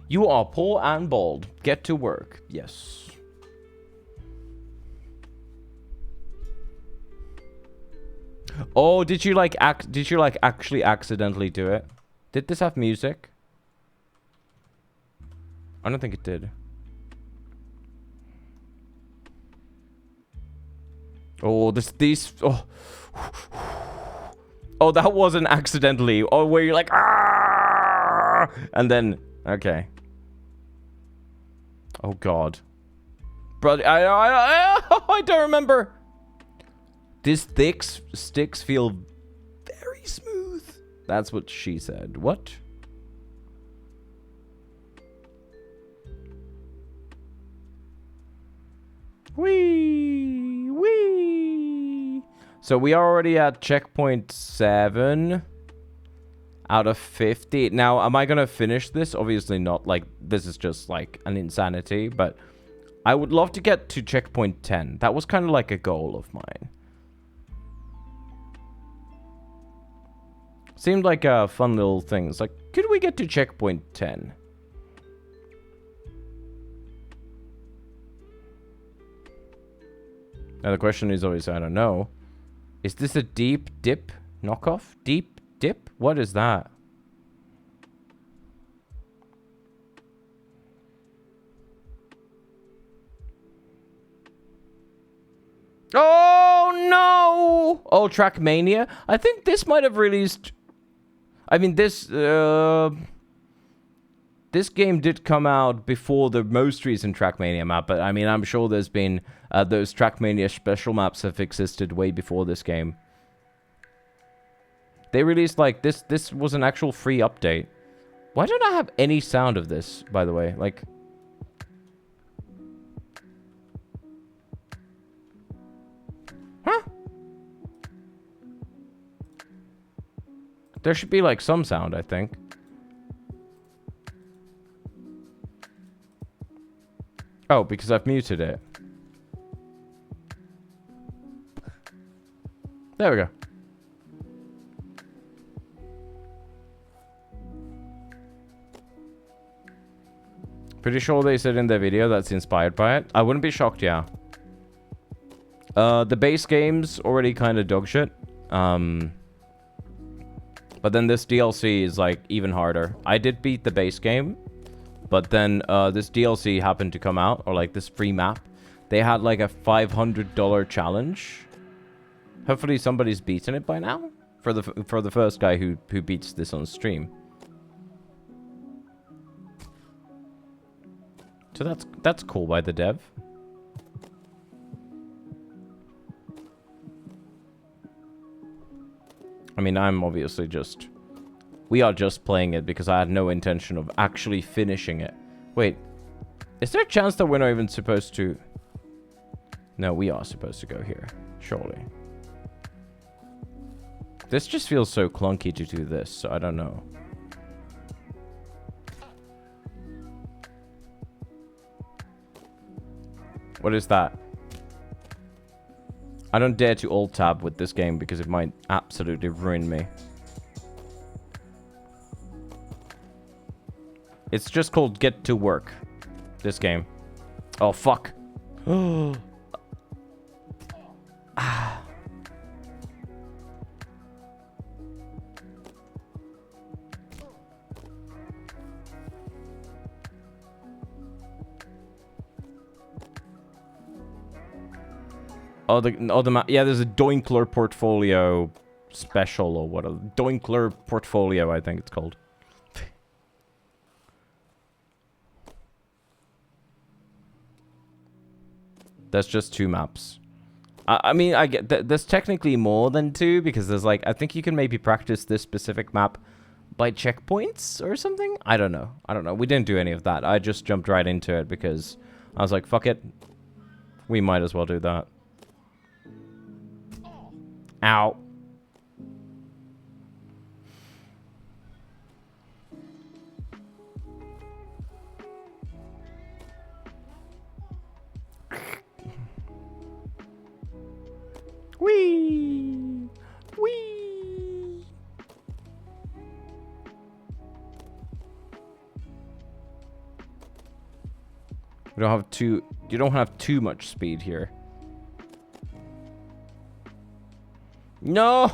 You are poor and bald. Get to work. Yes. Oh, did you like actually accidentally do it? Did this have music? I don't think it did. Oh, these oh. Oh, that wasn't accidentally. Oh, where you're like, ah, and then okay. Oh God, bro, I don't remember. These sticks feel very smooth. That's what she said. What? Wee wee. So we are already at checkpoint 7 out of 50. Now, am I gonna finish this? Obviously not. Like, this is just like an insanity, but I would love to get to checkpoint 10. That was kind of like a goal of mine. Seemed like fun little things. Like, could we get to checkpoint 10? Now the question is always, I don't know. Is this a deep dip knockoff? Deep dip? What is that? Oh no! Oh, Trackmania. I think this might have released. I mean, this game did come out before the most recent Trackmania map, but I mean, I'm sure there's been those Trackmania special maps have existed way before this game. They released like this. This was an actual free update. Why don't I have any sound of this, by the way? Like. Huh? There should be like some sound, I think. Oh, because I've muted it. There we go. Pretty sure they said in their video that's inspired by it. I wouldn't be shocked, yeah. The base game's already kind of dog shit. But then this DLC is like even harder. I did beat the base game, but then this DLC happened to come out, or like this free map. They had like a $500 challenge. Hopefully somebody's beaten it by now for the first guy who beats this on stream. So that's cool by the dev. I mean, I'm obviously just... We are just playing it because I had no intention of actually finishing it. Wait. Is there a chance that we're not even supposed to... No, we are supposed to go here. Surely. This just feels so clunky to do this, so I don't know. What is that? I don't dare to alt-tab with this game because it might absolutely ruin me. It's just called Get to Work. This game. Oh, fuck. Ah. Oh, the map. Yeah, there's a Doinkler portfolio special or what? A Doinkler portfolio, I think it's called. That's just 2 maps. I mean, I get there's technically more than 2 because there's like, I think you can maybe practice this specific map by checkpoints or something. I don't know. We didn't do any of that. I just jumped right into it because I was like, fuck it. We might as well do that. Ow. Wee! Wee! We don't have too... You don't have too much speed here. No!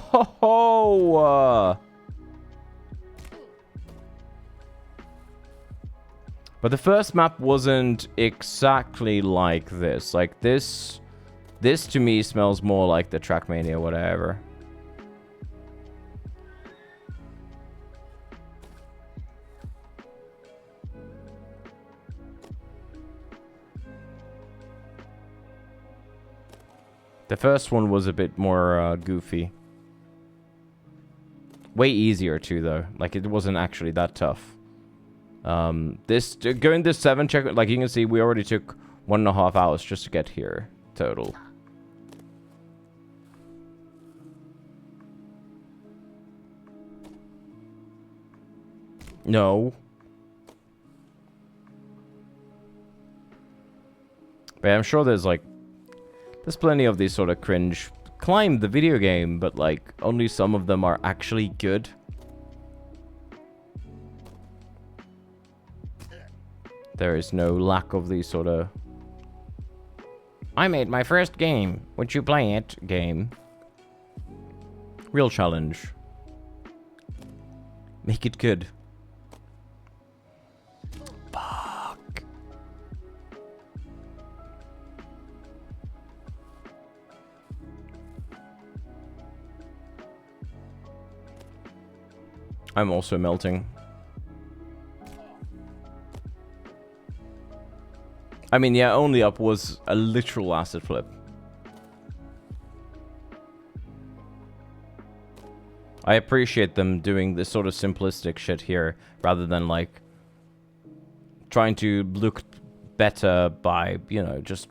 But the first map wasn't exactly like this. Like this to me smells more like the Trackmania whatever. The first one was a bit more goofy. Way easier too, though. Like, it wasn't actually that tough. Going this 7 check, like you can see, we already took 1.5 hours just to get here total. No. But I'm sure there's plenty of these sort of cringe climb the video game, but like only some of them are actually good. There is no lack of these sort of I made my first game. Would you play it? Game. Real challenge. Make it good. Fuck. I'm also melting. I mean, yeah, Only Up was a literal acid flip. I appreciate them doing this sort of simplistic shit here, rather than, like, trying to look better by, you know, just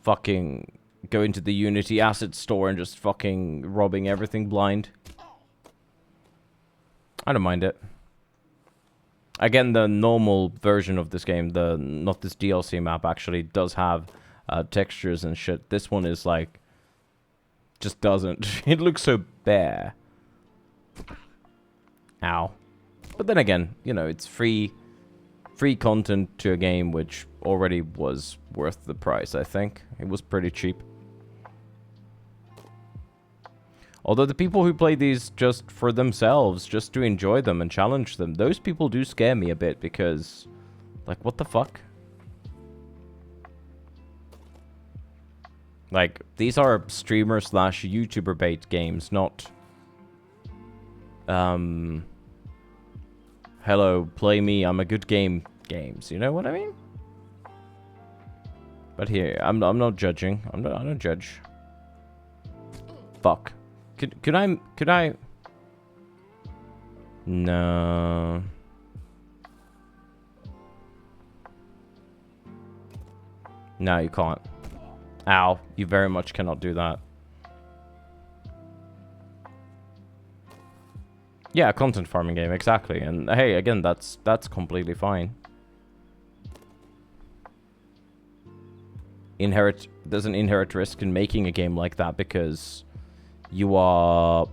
fucking going to the Unity asset store and just fucking robbing everything blind. I don't mind it. Again, the normal version of this game, not this DLC map, actually does have textures and shit. This one is like, just doesn't. It looks so bare. Ow. But then again, you know, it's free content to a game which already was worth the price, I think. It was pretty cheap. Although the people who play these just for themselves, just to enjoy them and challenge them, those people do scare me a bit because, like, what the fuck? Like, these are streamer slash YouTuber bait games, not, hello, play me, I'm a good game games. You know what I mean? But here, I'm not judging. I don't judge. Fuck. Could I? No. No, you can't. Ow, you very much cannot do that. Yeah, content farming game, exactly. And hey, again, that's completely fine. There's an inherent risk in making a game like that because you are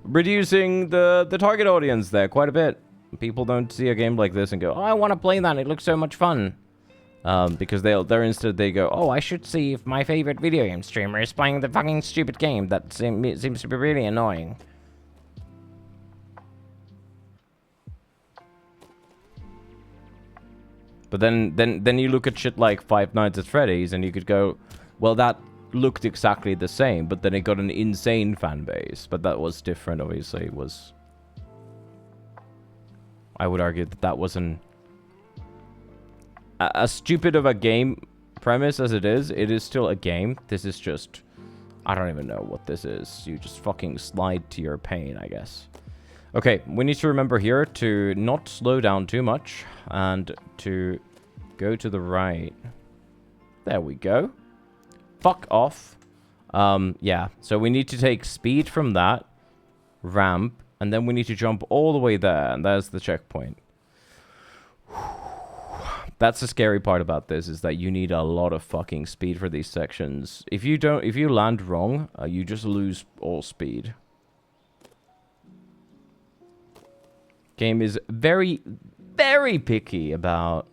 reducing the target audience there quite a bit. People don't see a game like this and go, "Oh, I want to play that. It looks so much fun." Because they go, "Oh, I should see if my favorite video game streamer is playing the fucking stupid game that seems to be really annoying." But then you look at shit like Five Nights at Freddy's and you could go, "Well, that looked exactly the same, but then it got an insane fan base." But that was different, obviously. It was... I would argue that wasn't... As stupid of a game premise as it is still a game. This is just... I don't even know what this is. You just fucking slide to your pain, I guess. Okay, we need to remember here to not slow down too much and to go to the right. There we go. Fuck off. Yeah, so we need to take speed from that ramp, and then we need to jump all the way there, and there's the checkpoint. That's the scary part about this, is that you need a lot of fucking speed for these sections. If you land wrong, you just lose all speed. Game is very, very picky about...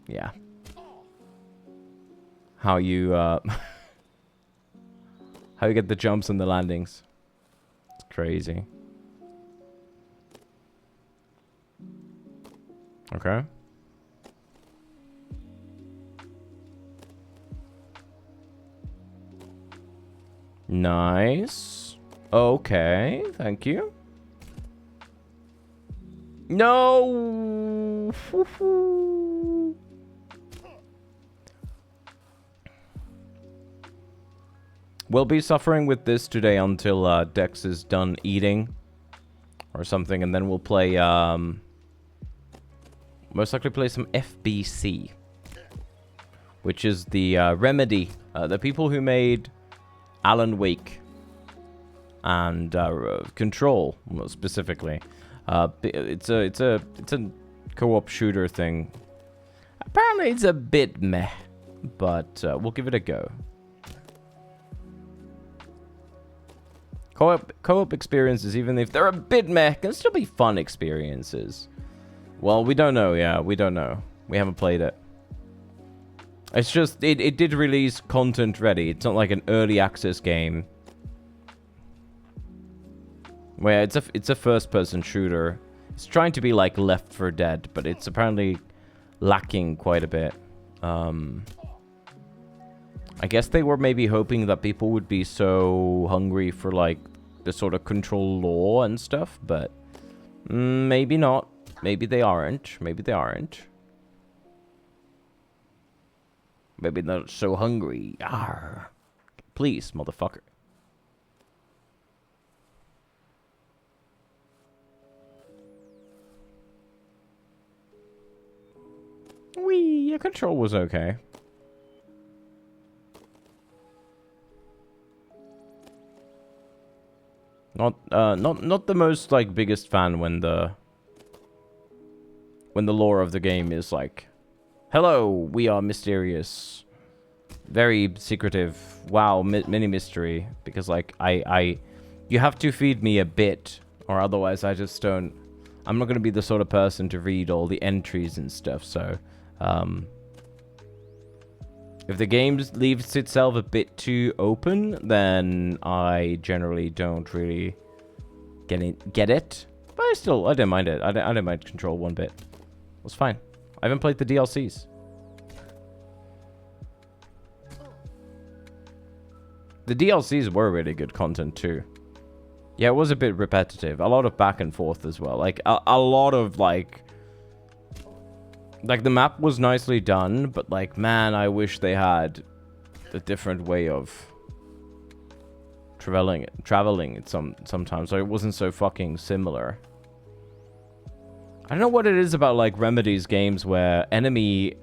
Yeah. how you how you get the jumps and the landings. It's crazy. Okay. Nice. Okay, thank you. No. We'll be suffering with this today until Dex is done eating or something, and then we'll play most likely play some FBC, which is the Remedy, the people who made Alan Wake and Control specifically. It's a co-op shooter thing. Apparently it's a bit meh, but we'll give it a go. Co-op experiences, even if they're a bit meh, can still be fun experiences. Well, we don't know, yeah, we don't know. We haven't played it. It's just, it did release content ready. It's not like an early access game. Where it's a first-person shooter. It's trying to be like Left 4 Dead, but it's apparently lacking quite a bit. I guess they were maybe hoping that people would be so hungry for like the sort of Control lore and stuff, but maybe not. Maybe they aren't. Maybe they aren't. Maybe not so hungry. Arr. Please, motherfucker. Wee, your Control was okay. Not the most like biggest fan when the lore of the game is like, hello, we are mysterious, very secretive. Wow, mini mystery. Because like you have to feed me a bit, or otherwise I just don't. I'm not gonna be the sort of person to read all the entries and stuff. So, if the game leaves itself a bit too open, then I generally don't really get it. But I didn't mind it. I didn't mind Control one bit. It was fine. I haven't played the DLCs. The DLCs were really good content too. Yeah, it was a bit repetitive. A lot of back and forth as well. Like, a lot of, like, the map was nicely done, but, like, man, I wish they had a different way of traveling it sometimes, so it wasn't so fucking similar. I don't know what it is about, like, Remedy's games where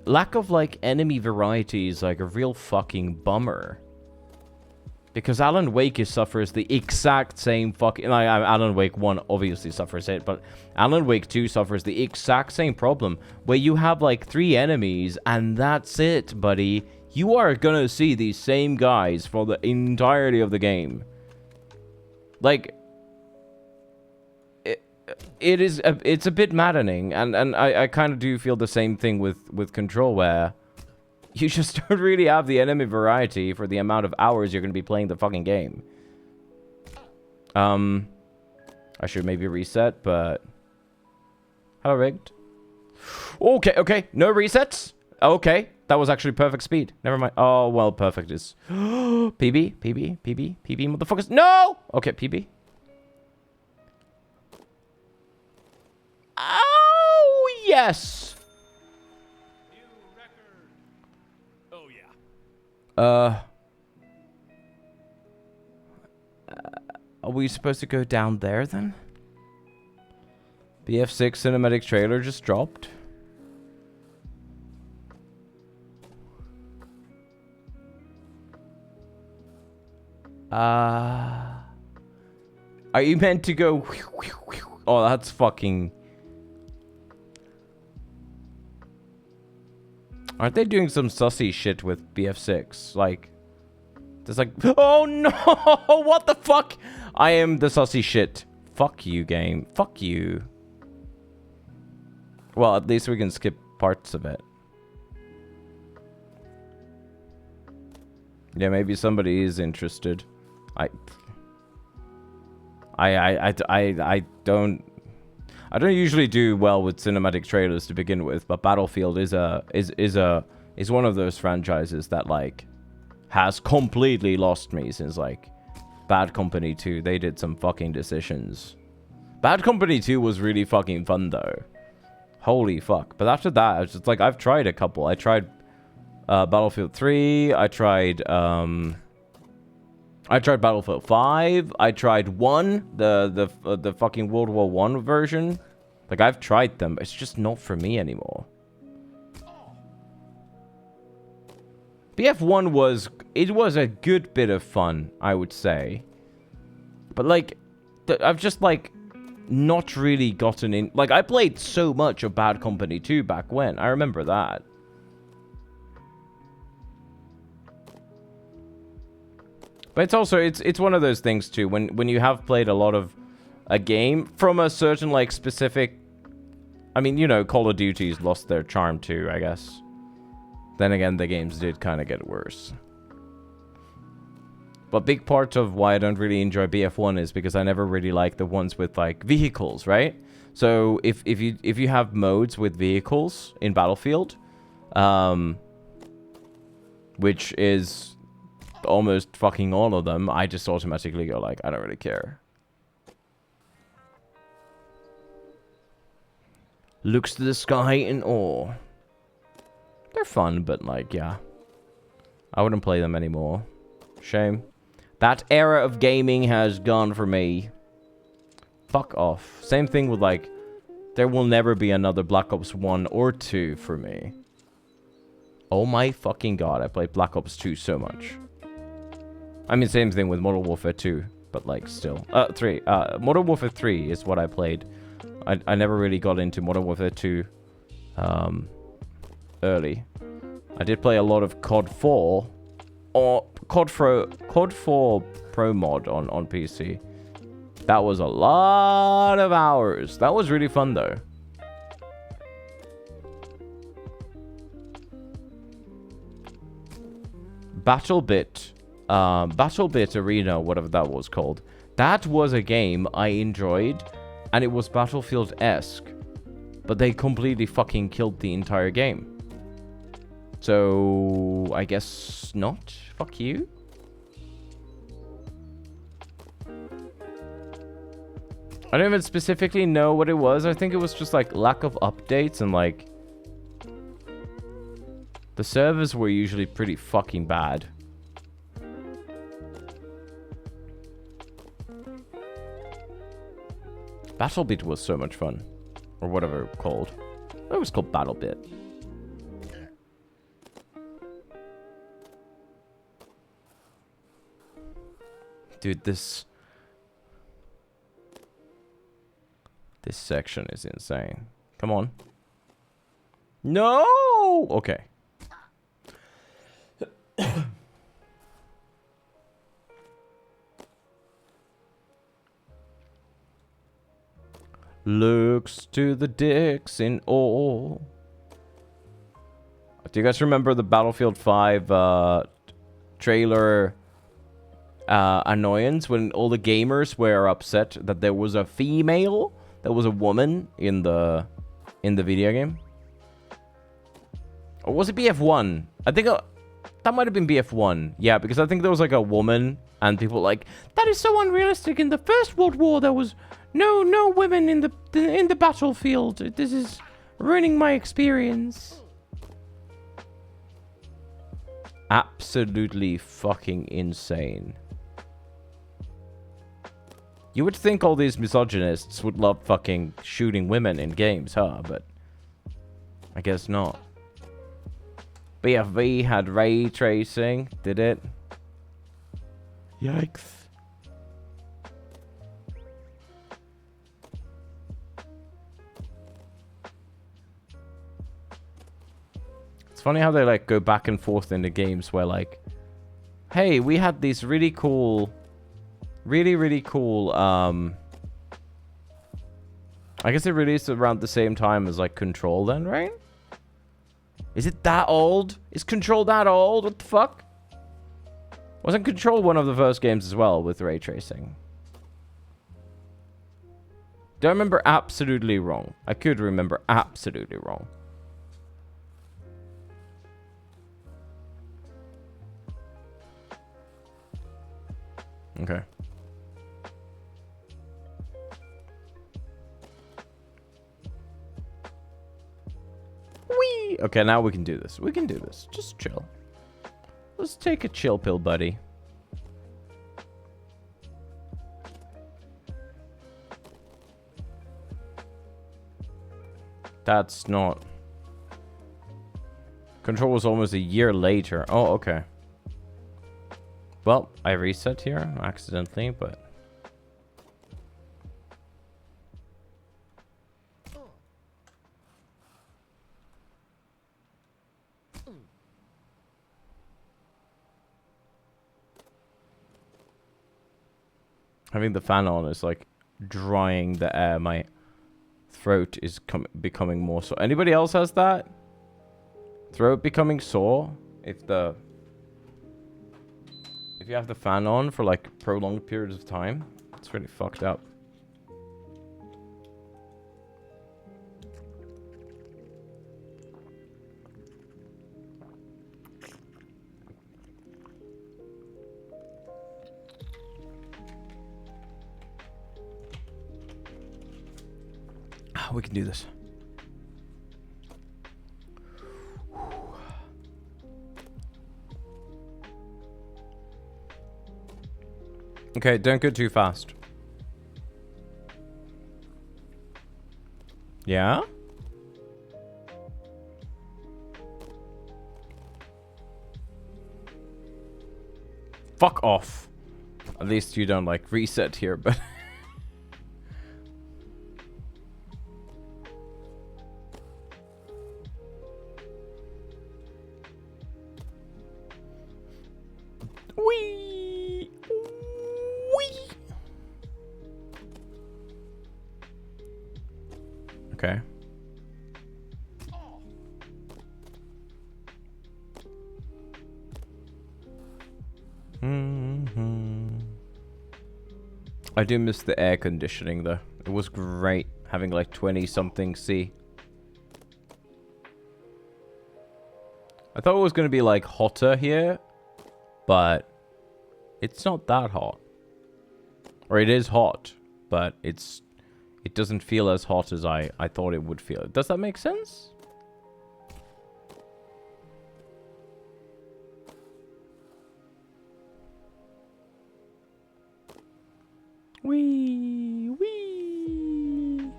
lack of, like, enemy variety is, like, a real fucking bummer. Because Alan Wake suffers the exact same fucking... Like, Alan Wake 1 obviously suffers it, but Alan Wake 2 suffers the exact same problem, where you have, like, 3 enemies, and that's it, buddy. You are gonna see these same guys for the entirety of the game. Like... It's a bit maddening, and I kind of do feel the same thing with Control, where... You just don't really have the enemy variety for the amount of hours you're going to be playing the fucking game. I should maybe reset, but... Hello, rigged. Okay. No resets? Okay. That was actually perfect speed. Never mind. Oh, well, perfect is... PB, motherfuckers. No! Okay, PB. Oh, yes! Are we supposed to go down there then? BF6 cinematic trailer just dropped. Are you meant to go? Oh, that's fucking... Aren't they doing some sussy shit with BF6? Like, there's like... Oh no! What the fuck? I am the sussy shit. Fuck you, game. Fuck you. Well, at least we can skip parts of it. Yeah, maybe somebody is interested. I don't usually do well with cinematic trailers to begin with, but Battlefield is one of those franchises that like has completely lost me since like Bad Company 2. They did some fucking decisions. Bad Company 2 was really fucking fun though. Holy fuck. But after that, it's just like I've tried a couple. I tried Battlefield 3, I tried Battlefield 5, I tried 1, the fucking World War 1 version. Like I've tried them, but it's just not for me anymore. BF1 was a good bit of fun, I would say. But like I've just like not really gotten in. Like I played so much of Bad Company 2 back when. I remember that. But it's also it's one of those things too, when you have played a lot of a game from a certain like specific, I mean, you know, Call of Duty's lost their charm too, I guess. Then again, the games did kind of get worse. But big part of why I don't really enjoy BF1 is because I never really like the ones with like vehicles, right? So if you have modes with vehicles in Battlefield, which is almost fucking all of them, I just automatically go like, I don't really care. Looks to the sky in awe. They're fun, but like, yeah. I wouldn't play them anymore. Shame. That era of gaming has gone for me. Fuck off. Same thing with like, there will never be another Black Ops 1 or 2 for me. Oh my fucking god, I played Black Ops 2 so much. I mean, same thing with Modern Warfare 2, but like still. 3. Modern Warfare 3 is what I played. I never really got into Modern Warfare 2 early. I did play a lot of COD 4 or COD 4 Pro Mod on PC. That was a lot of hours. That was really fun though. BattleBit Arena, whatever that was called. That was a game I enjoyed, and it was Battlefield-esque, but they completely fucking killed the entire game. So, I guess not. Fuck you. I don't even specifically know what it was. I think it was just like lack of updates and like the servers were usually pretty fucking bad. BattleBit was so much fun. Or whatever it was called. It was called BattleBit. Dude, this section is insane. Come on. No! Okay. Looks to the dicks in awe. Do you guys remember the Battlefield 5 trailer annoyance when all the gamers were upset that there was a female, that was a woman in the video game? Or was it BF1? I think that might have been BF1. Yeah, because I think there was like a woman and people were like, that is so unrealistic. In the First World War there was no women in the battlefield. This is ruining my experience. Absolutely fucking insane. You would think all these misogynists would love fucking shooting women in games, huh? But I guess not. BFV had ray tracing, did it? Yikes. It's funny how they like go back and forth in the games where like, hey, we had these really cool, really cool, I guess it released around the same time as like Control then, right? Is it that old? Is Control that old? What the fuck? Wasn't Control one of the first games as well with ray tracing? Do I remember absolutely wrong? I could remember absolutely wrong. Okay. Whee! Okay, now we can do this. We can do this. Just chill. Let's take a chill pill, buddy. That's not... Control was almost a year later. Oh, okay. Well, I reset here accidentally, but... Having the fan on is like drying the air. My throat is becoming more sore. Anybody else has that? Throat becoming sore? If you have the fan on for like prolonged periods of time, it's really fucked up. We can do this. Okay, don't go too fast. Yeah? Fuck off. At least you don't like reset here, but... Wee! Wee! Okay. I do miss the air conditioning though. It was great having like 20 something C. I thought it was going to be like hotter here, but it's not that hot. Or it is hot, but it doesn't feel as hot as I thought it would feel. Does that make sense? Wee, wee.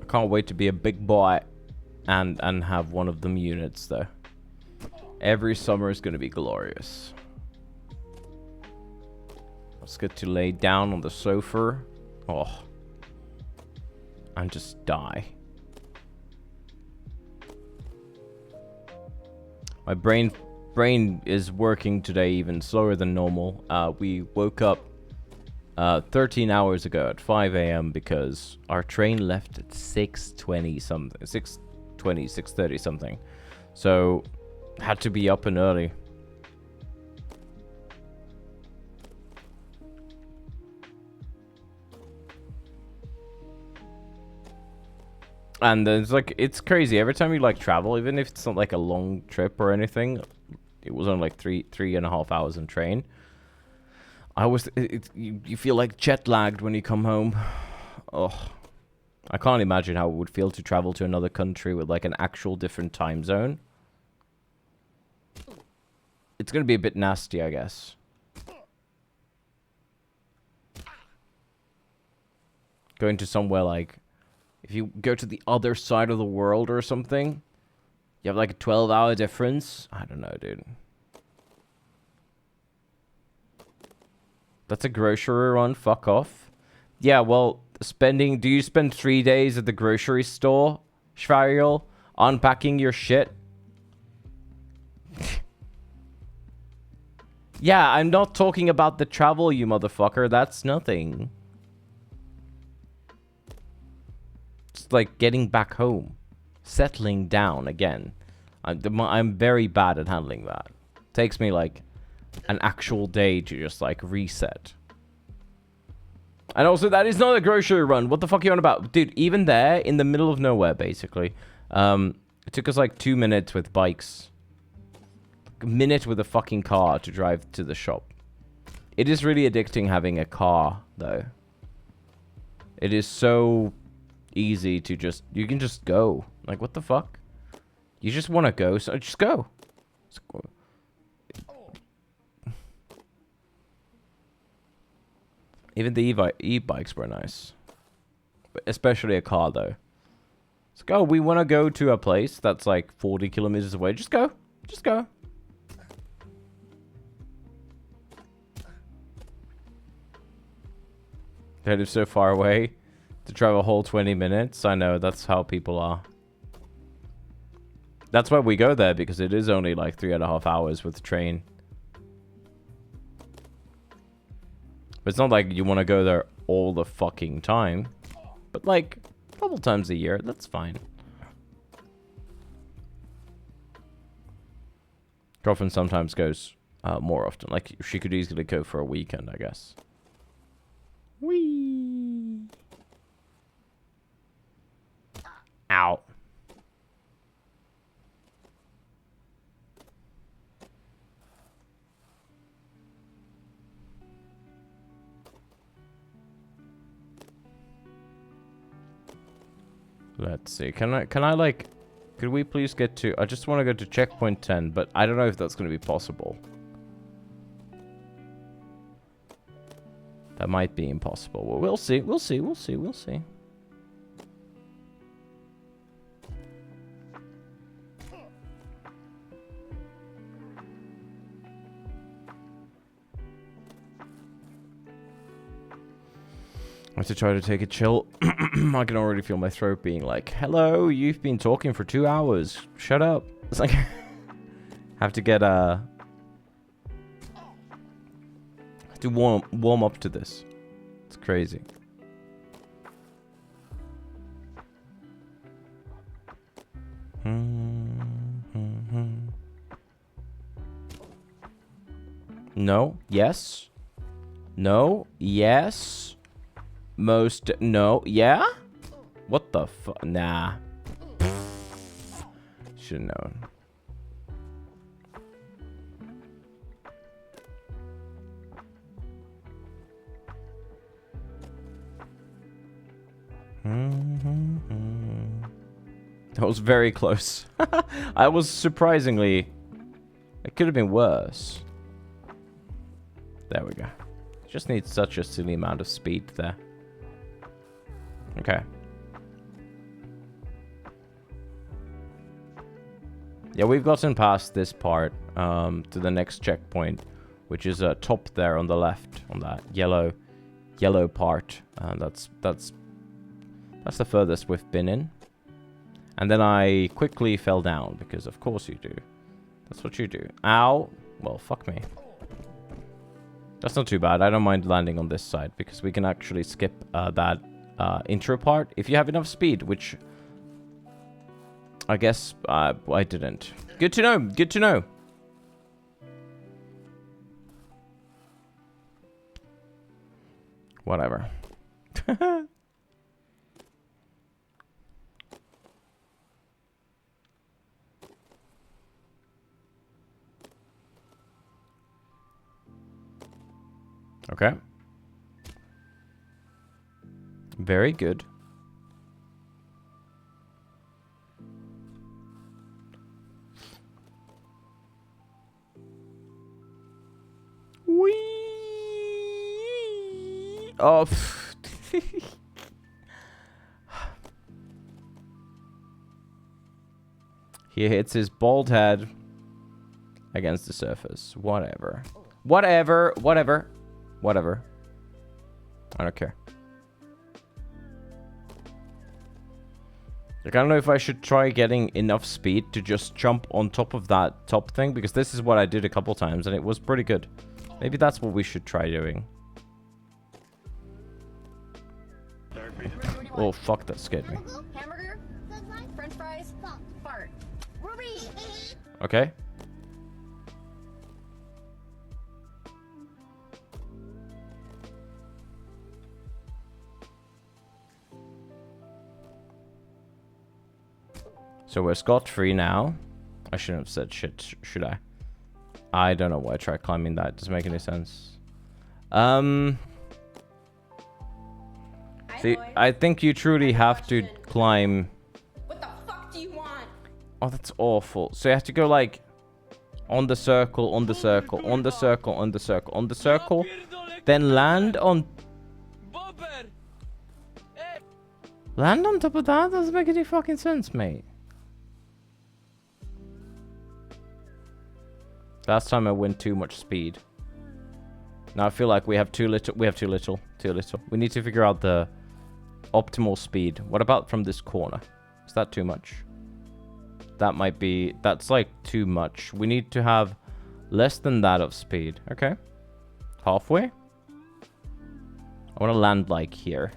I can't wait to be a big boy and have one of them units though. Every summer is going to be glorious. Let's get to lay down on the sofa. Oh. And just die. My brain is working today even slower than normal. We woke up 13 hours ago at 5 a.m. because our train left at 6:20 something. 6:30 something. So had to be up and early. And it's like, it's crazy. Every time you like travel, even if it's not like a long trip or anything, it was only like three and a half hours in train. You feel like jet lagged when you come home. Oh, I can't imagine how it would feel to travel to another country with like an actual different time zone. It's gonna be a bit nasty, I guess. Going to somewhere like, if you go to the other side of the world or something, you have like a 12-hour difference. I don't know, dude. That's a grocery run. Fuck off. Yeah, well, do you spend 3 days at the grocery store, Schwariel, unpacking your shit? Yeah, I'm not talking about the travel, you motherfucker. That's nothing. It's like getting back home. Settling down again. I'm very bad at handling that. Takes me like an actual day to just like reset. And also, that is not a grocery run. What the fuck are you on about? Dude, even there, in the middle of nowhere, basically. It took us like 2 minutes with bikes. A minute with a fucking car to drive to the shop. It is really addicting having a car, though. It is so easy to just... You can just go. Like, what the fuck? You just want to go, so just go. Just go. Even the e-bikes were nice. But especially a car, though. Let's go. We want to go to a place that's like 40 kilometers away. Just go. Just go. They live so far away to drive a whole 20 minutes. I know, that's how people are. That's why we go there, because it is only like 3.5 hours with the train. But it's not like you want to go there all the fucking time. But like, a couple times a year, that's fine. Girlfriend sometimes goes more often. Like, she could easily go for a weekend, I guess. Whee! Ow. Let's see. Can I like... Could we please get to... I just want to go to checkpoint 10, but I don't know if that's going to be possible. That might be impossible. Well, we'll see. We'll see. We'll see. We'll see. I have to try to take it chill. I can already feel my throat being like, hello, you've been talking for 2 hours. Shut up. It's like... have to get, to warm up to this. It's crazy. No. Yes. No. Yes. Most... No. Yeah? What the fuck? Nah. Should've known. That was very close. I was surprisingly... It could have been worse. There we go. Just need such a silly amount of speed there. Okay. Yeah, we've gotten past this part to the next checkpoint, which is top there on the left, on that yellow part. That's the furthest we've been in. And then I quickly fell down, because of course you do. That's what you do. Ow. Well, fuck me. That's not too bad. I don't mind landing on this side, because we can actually skip that intro part if you have enough speed, which I guess I didn't. Good to know. Good to know. Whatever. Okay. Very good. Whee! Oh. He hits his bald head against the surface. Whatever. Whatever. Whatever. Whatever. I don't care. Like, I don't know if I should try getting enough speed to just jump on top of that top thing, because this is what I did a couple times and it was pretty good. Maybe that's what we should try doing. Oh, fuck, that scared me. Hamburger, French fries, fart. Ruby. Okay. So we're scot-free now. I shouldn't have said shit, should I? I don't know why I tried climbing that. Doesn't make any sense. See, I think you truly have to climb... What the fuck do you want? Oh, that's awful. So you have to go like... on the circle, on the circle, on the circle, on the circle, on the circle. Then land on... Land on top of that? Doesn't make any fucking sense, mate. Last time I went too much speed. Now I feel like we have too little. We have too little. Too little. We need to figure out the optimal speed. What about from this corner? Is that too much? That might be... That's like too much. We need to have less than that of speed. Okay. Halfway? I want to land like here.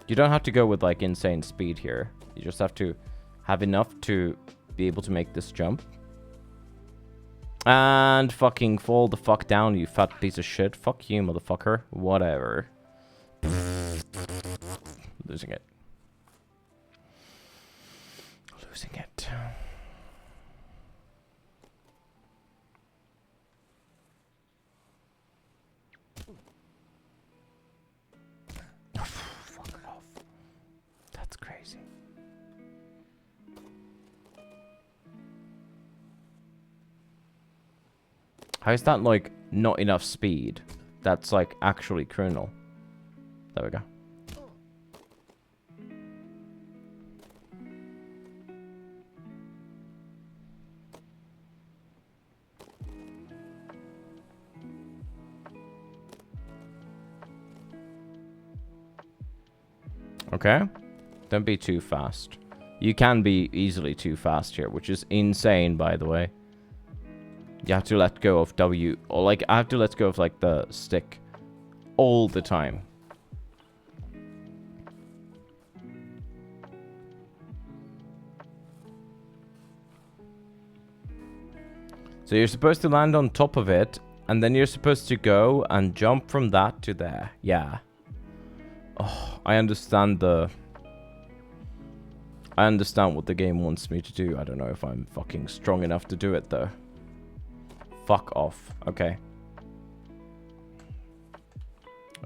You don't have to go with like insane speed here. You just have to have enough to be able to make this jump. And fucking fall the fuck down, you fat piece of shit. Fuck you, motherfucker. Whatever. Losing it. Losing it. Fuck it off. That's crazy. How is that, like, not enough speed? That's, like, actually criminal. There we go. Okay. Don't be too fast. You can be easily too fast here, which is insane, by the way. You have to let go of W, or like, I have to let go of like the stick all the time. So you're supposed to land on top of it, and then you're supposed to go and jump from that to there. Yeah. Oh, I understand what the game wants me to do. I don't know if I'm fucking strong enough to do it, though. Fuck off. Okay.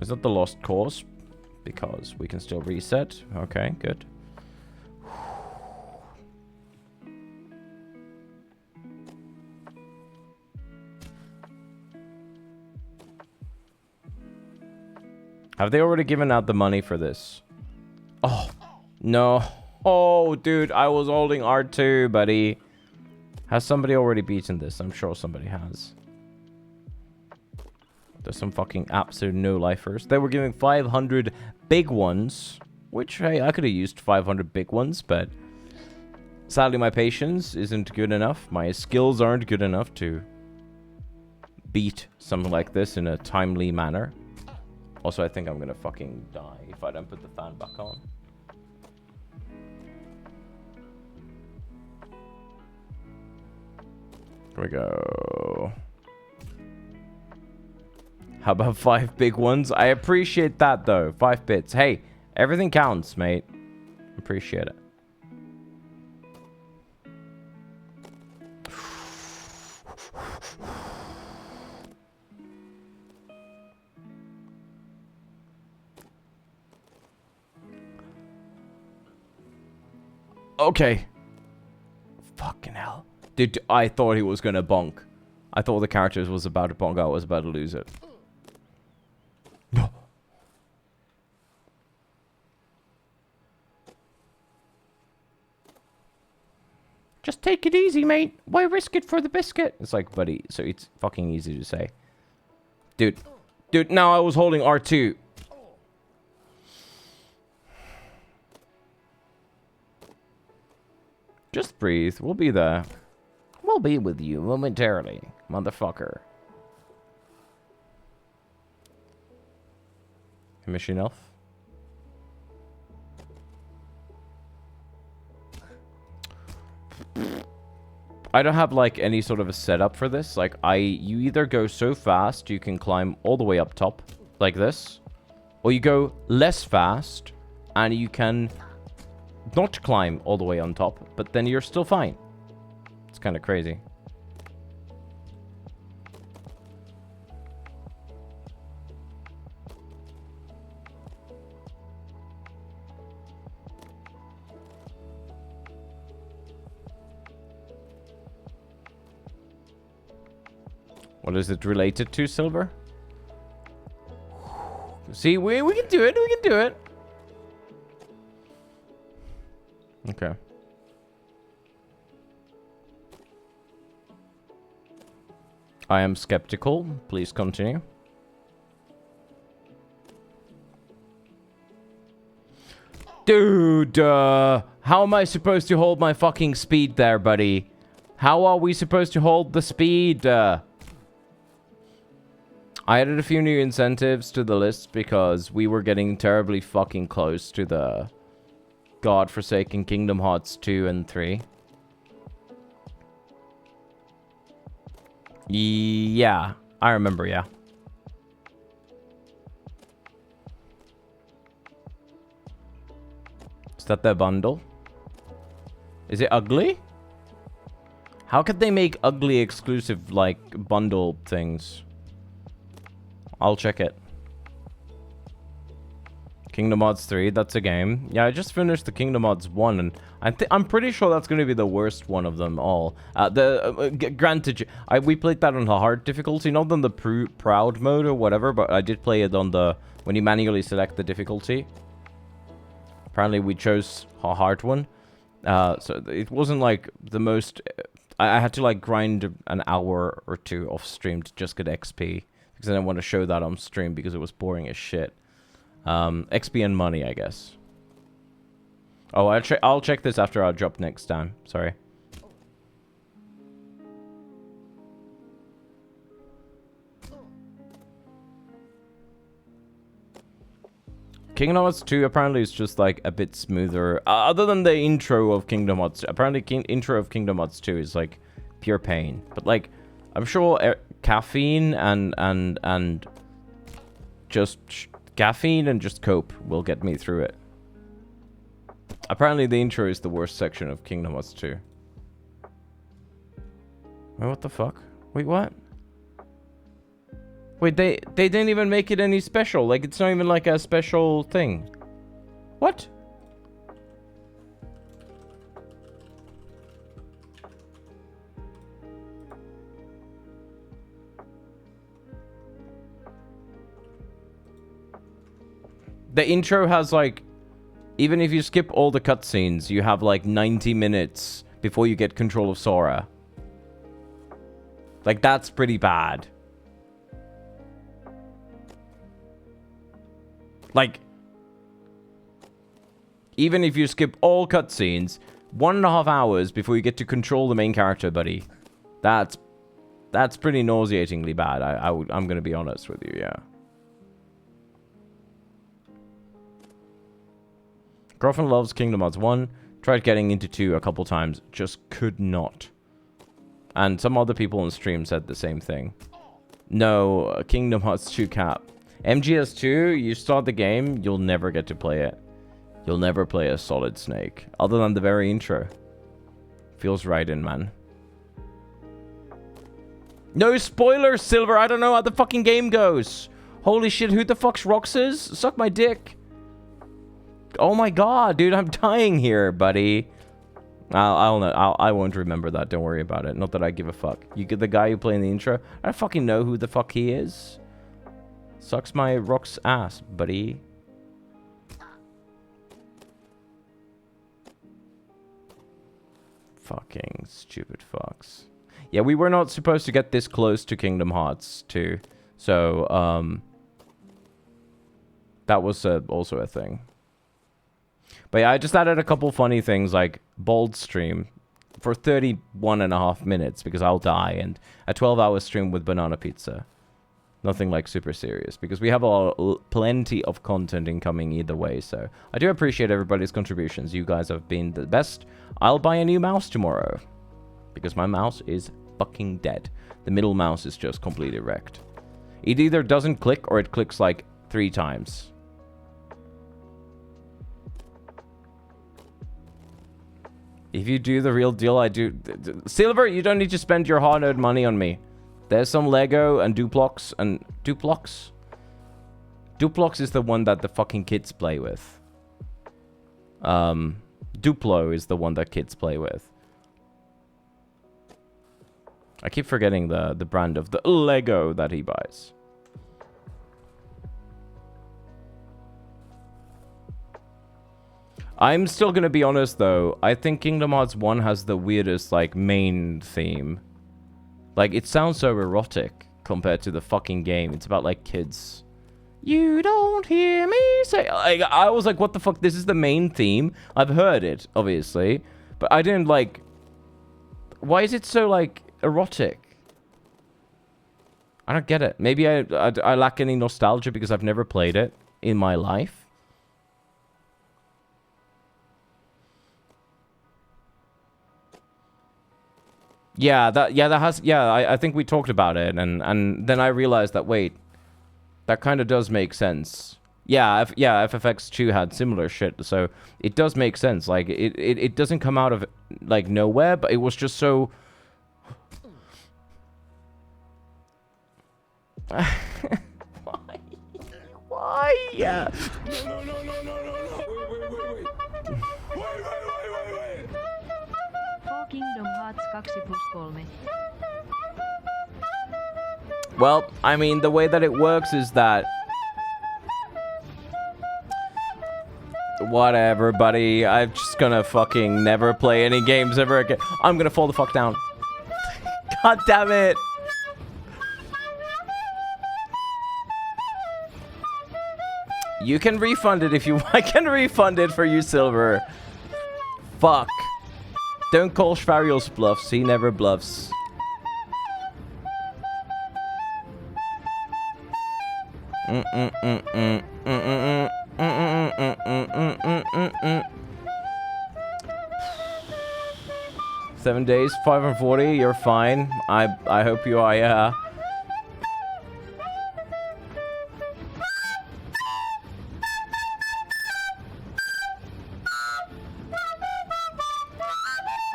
Is that the lost cause? Because we can still reset. Okay, good. Have they already given out the money for this? Oh, no. Oh, dude, I was holding R2, buddy. Has somebody already beaten this? I'm sure somebody has. There's some fucking absolute no-lifers. They were giving 500 big ones, which, hey, I could have used 500 big ones, but sadly my patience isn't good enough. My skills aren't good enough to beat something like this in a timely manner. Also, I think I'm gonna fucking die if I don't put the fan back on. Here we go. How about 5 big ones? I appreciate that, though. 5 bits. Hey, everything counts, mate. Appreciate it. Okay. Fucking hell. Dude, I thought he was gonna bonk. I thought the character was about to bonk. I was about to lose it. Just take it easy, mate. Why risk it for the biscuit? It's like, buddy, so it's fucking easy to say. Dude. Dude, now I was holding R2. Just breathe. We'll be there. We'll be with you momentarily, motherfucker. Mission elf. I don't have like any sort of a setup for this. Like you either go so fast you can climb all the way up top like this, or you go less fast and you can not climb all the way on top, but then you're still fine. It's kind of crazy. What is it related to, Silver? See, we can do it. We can do it. Okay. I am skeptical. Please continue. Dude, how am I supposed to hold my fucking speed there, buddy? How are we supposed to hold the speed? I added a few new incentives to the list because we were getting terribly fucking close to the godforsaken Kingdom Hearts 2 and 3. Yeah, I remember, yeah. Is that their bundle? Is it ugly? How could they make ugly exclusive, like, bundle things? I'll check it. Kingdom Hearts 3, that's a game. Yeah, I just finished the Kingdom Hearts 1, and I'm pretty sure that's going to be the worst one of them all. Granted, we played that on the hard difficulty, not on the proud mode or whatever, but I did play it on the when you manually select the difficulty. Apparently, we chose a hard one, so it wasn't like the most. I had to like grind an hour or two off stream to just get XP. Because I didn't want to show that on stream because it was boring as shit. XP and money, I guess. Oh, I'll check this after our drop next time. Sorry. Kingdom Hearts 2 apparently is just like a bit smoother. Other than the intro of Kingdom Hearts. Apparently, intro of Kingdom Hearts 2 is like pure pain. But like, I'm sure caffeine and just caffeine and just cope will get me through it. Apparently the intro is the worst section of Kingdom Hearts 2. Wait, what the fuck? Wait, what? Wait, they didn't even make it any special. Like, it's not even like a special thing. What? The intro has, like, even if you skip all the cutscenes, you have, like, 90 minutes before you get control of Sora. Like, that's pretty bad. Like, even if you skip all cutscenes, 1.5 hours before you get to control the main character, buddy. That's pretty nauseatingly bad. I'm gonna be honest with you, yeah. Girlfriend loves Kingdom Hearts 1. Tried getting into 2 a couple times. Just could not. And some other people on stream said the same thing. No, Kingdom Hearts 2 cap. MGS2, you start the game, you'll never get to play it. You'll never play a Solid Snake. Other than the very intro. Feels right in, man. No spoilers, Silver! I don't know how the fucking game goes! Holy shit, who the fuck's Roxas? Suck my dick! Oh my god, dude, I'm dying here, buddy. I won't remember that. Don't worry about it. Not that I give a fuck. You get the guy who played in the intro. I fucking know who the fuck he is. Sucks my Rox ass, buddy. Fucking stupid fucks. Yeah, we were not supposed to get this close to Kingdom Hearts 2. So, that was also a thing. But yeah, I just added a couple funny things like Bold stream for 31.5 minutes because I'll die, and a 12-hour stream with Banana Pizza. Nothing like super serious because we have plenty of content incoming either way. So I do appreciate everybody's contributions. You guys have been the best. I'll buy a new mouse tomorrow because my mouse is fucking dead. The middle mouse is just completely wrecked. It either doesn't click or it clicks like 3 times. If you do the real deal, I do. Silver, you don't need to spend your hard-earned money on me. There's some Lego and Duplox and... Duplox? Duplox is the one that the fucking kids play with. Duplo is the one that kids play with. I keep forgetting the brand of the Lego that he buys. I'm still gonna be honest though. I think Kingdom Hearts 1 has the weirdest like main theme. Like it sounds so erotic compared to the fucking game. It's about like kids. You don't hear me say. Like, I was like, what the fuck? This is the main theme. I've heard it, obviously, but I didn't like. Why is it so like erotic? I don't get it. Maybe I lack any nostalgia because I've never played it in my life. Yeah, I think we talked about it, and then I realized that wait, that kind of does make sense. Yeah, FFX 2 had similar shit, so it does make sense. Like it doesn't come out of like nowhere, but it was just so. Why? Why? Yeah. Kingdom Hearts 2+3. Well, I mean, the way that it works is that... Whatever, buddy. I'm just gonna fucking never play any games ever again. I'm gonna fall the fuck down. God damn it! You can refund it if you... I can refund it for you, Silver. Fuck. Don't call Schvarios bluffs. He never bluffs. Seven days, 540. You're fine. I hope you are. Yeah.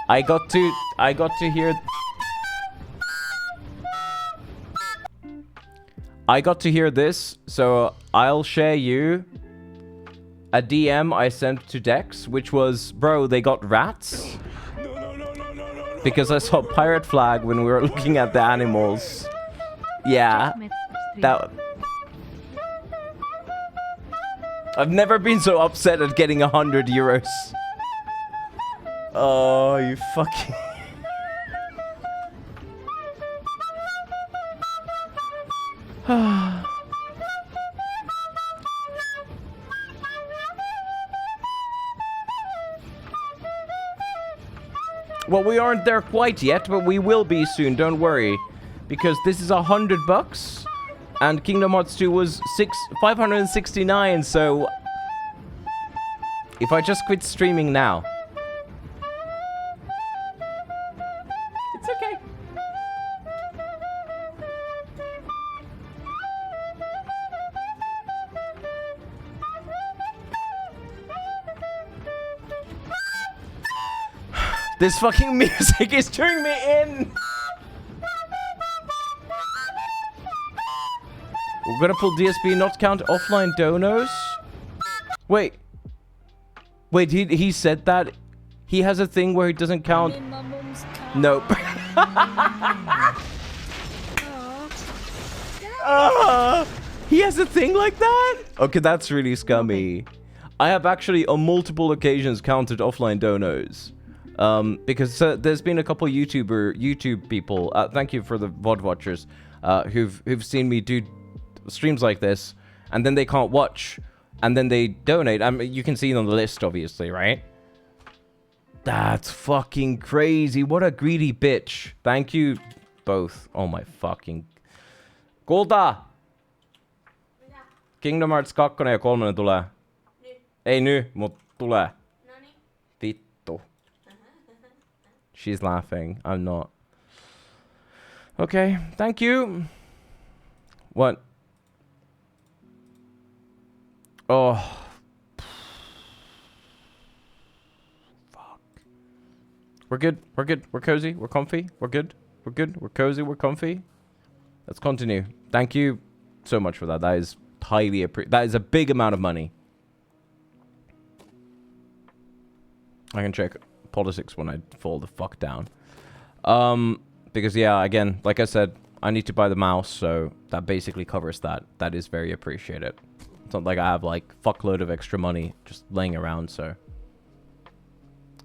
I got to hear. I got to hear this, so I'll share you a DM I sent to Dex, which was, bro, they got rats? Because I saw pirate flag when we were looking at the animals. Yeah. That... I've never been so upset at getting 100 euros. Oh, you fucking... Well, we aren't there quite yet, but we will be soon, don't worry. Because this is $100, and Kingdom Hearts 2 was 569, so... If I just quit streaming now... It's okay. This fucking music is turning me in! We're gonna pull DSP, not count offline donos? Wait. Wait, he said that? He has a thing where he doesn't count... Nope. He has a thing like that? Okay, that's really scummy. I have actually on multiple occasions counted offline donos. Because there's been a couple YouTube people, thank you for the VOD watchers, who've seen me do streams like this, and then they can't watch, and then they donate. You can see it on the list, obviously, right? That's fucking crazy. What a greedy bitch. Thank you both. Oh my fucking... Kulta! Kingdom Hearts 2 ja 3 tulee. Ei nyt, mut tulee. Vittu. She's laughing. I'm not. Okay, thank you. What? Oh. Fuck. We're good. We're good. We're cozy. We're comfy. We're good. We're good. We're cozy. We're comfy. Let's continue. Thank you so much for that. That is highly that is a big amount of money. I can check politics when I fall the fuck down. Because yeah, again, like I said, I need to buy the mouse, so that basically covers that. That is very appreciated. It's not like I have like fuckload of extra money just laying around, so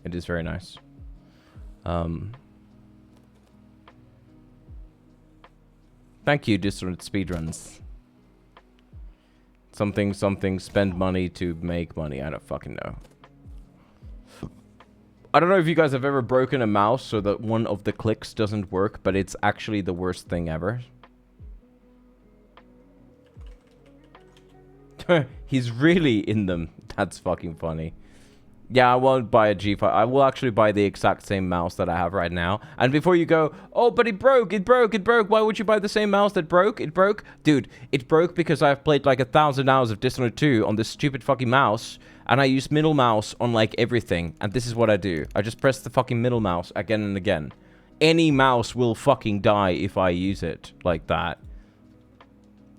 it is very nice. Thank you, Distant Speedruns. Something, spend money to make money. I don't fucking know. I don't know if you guys have ever broken a mouse so that one of the clicks doesn't work, but it's actually the worst thing ever. He's really in them. That's fucking funny. Yeah, I won't buy a G5. I will actually buy the exact same mouse that I have right now. And before you go, oh, but it broke. Why would you buy the same mouse that broke? It broke? Dude, it broke because I've played like 1,000 hours of Dishonored 2 on this stupid fucking mouse. And I use middle mouse on like everything. And this is what I do. I just press the fucking middle mouse again and again. Any mouse will fucking die if I use it like that.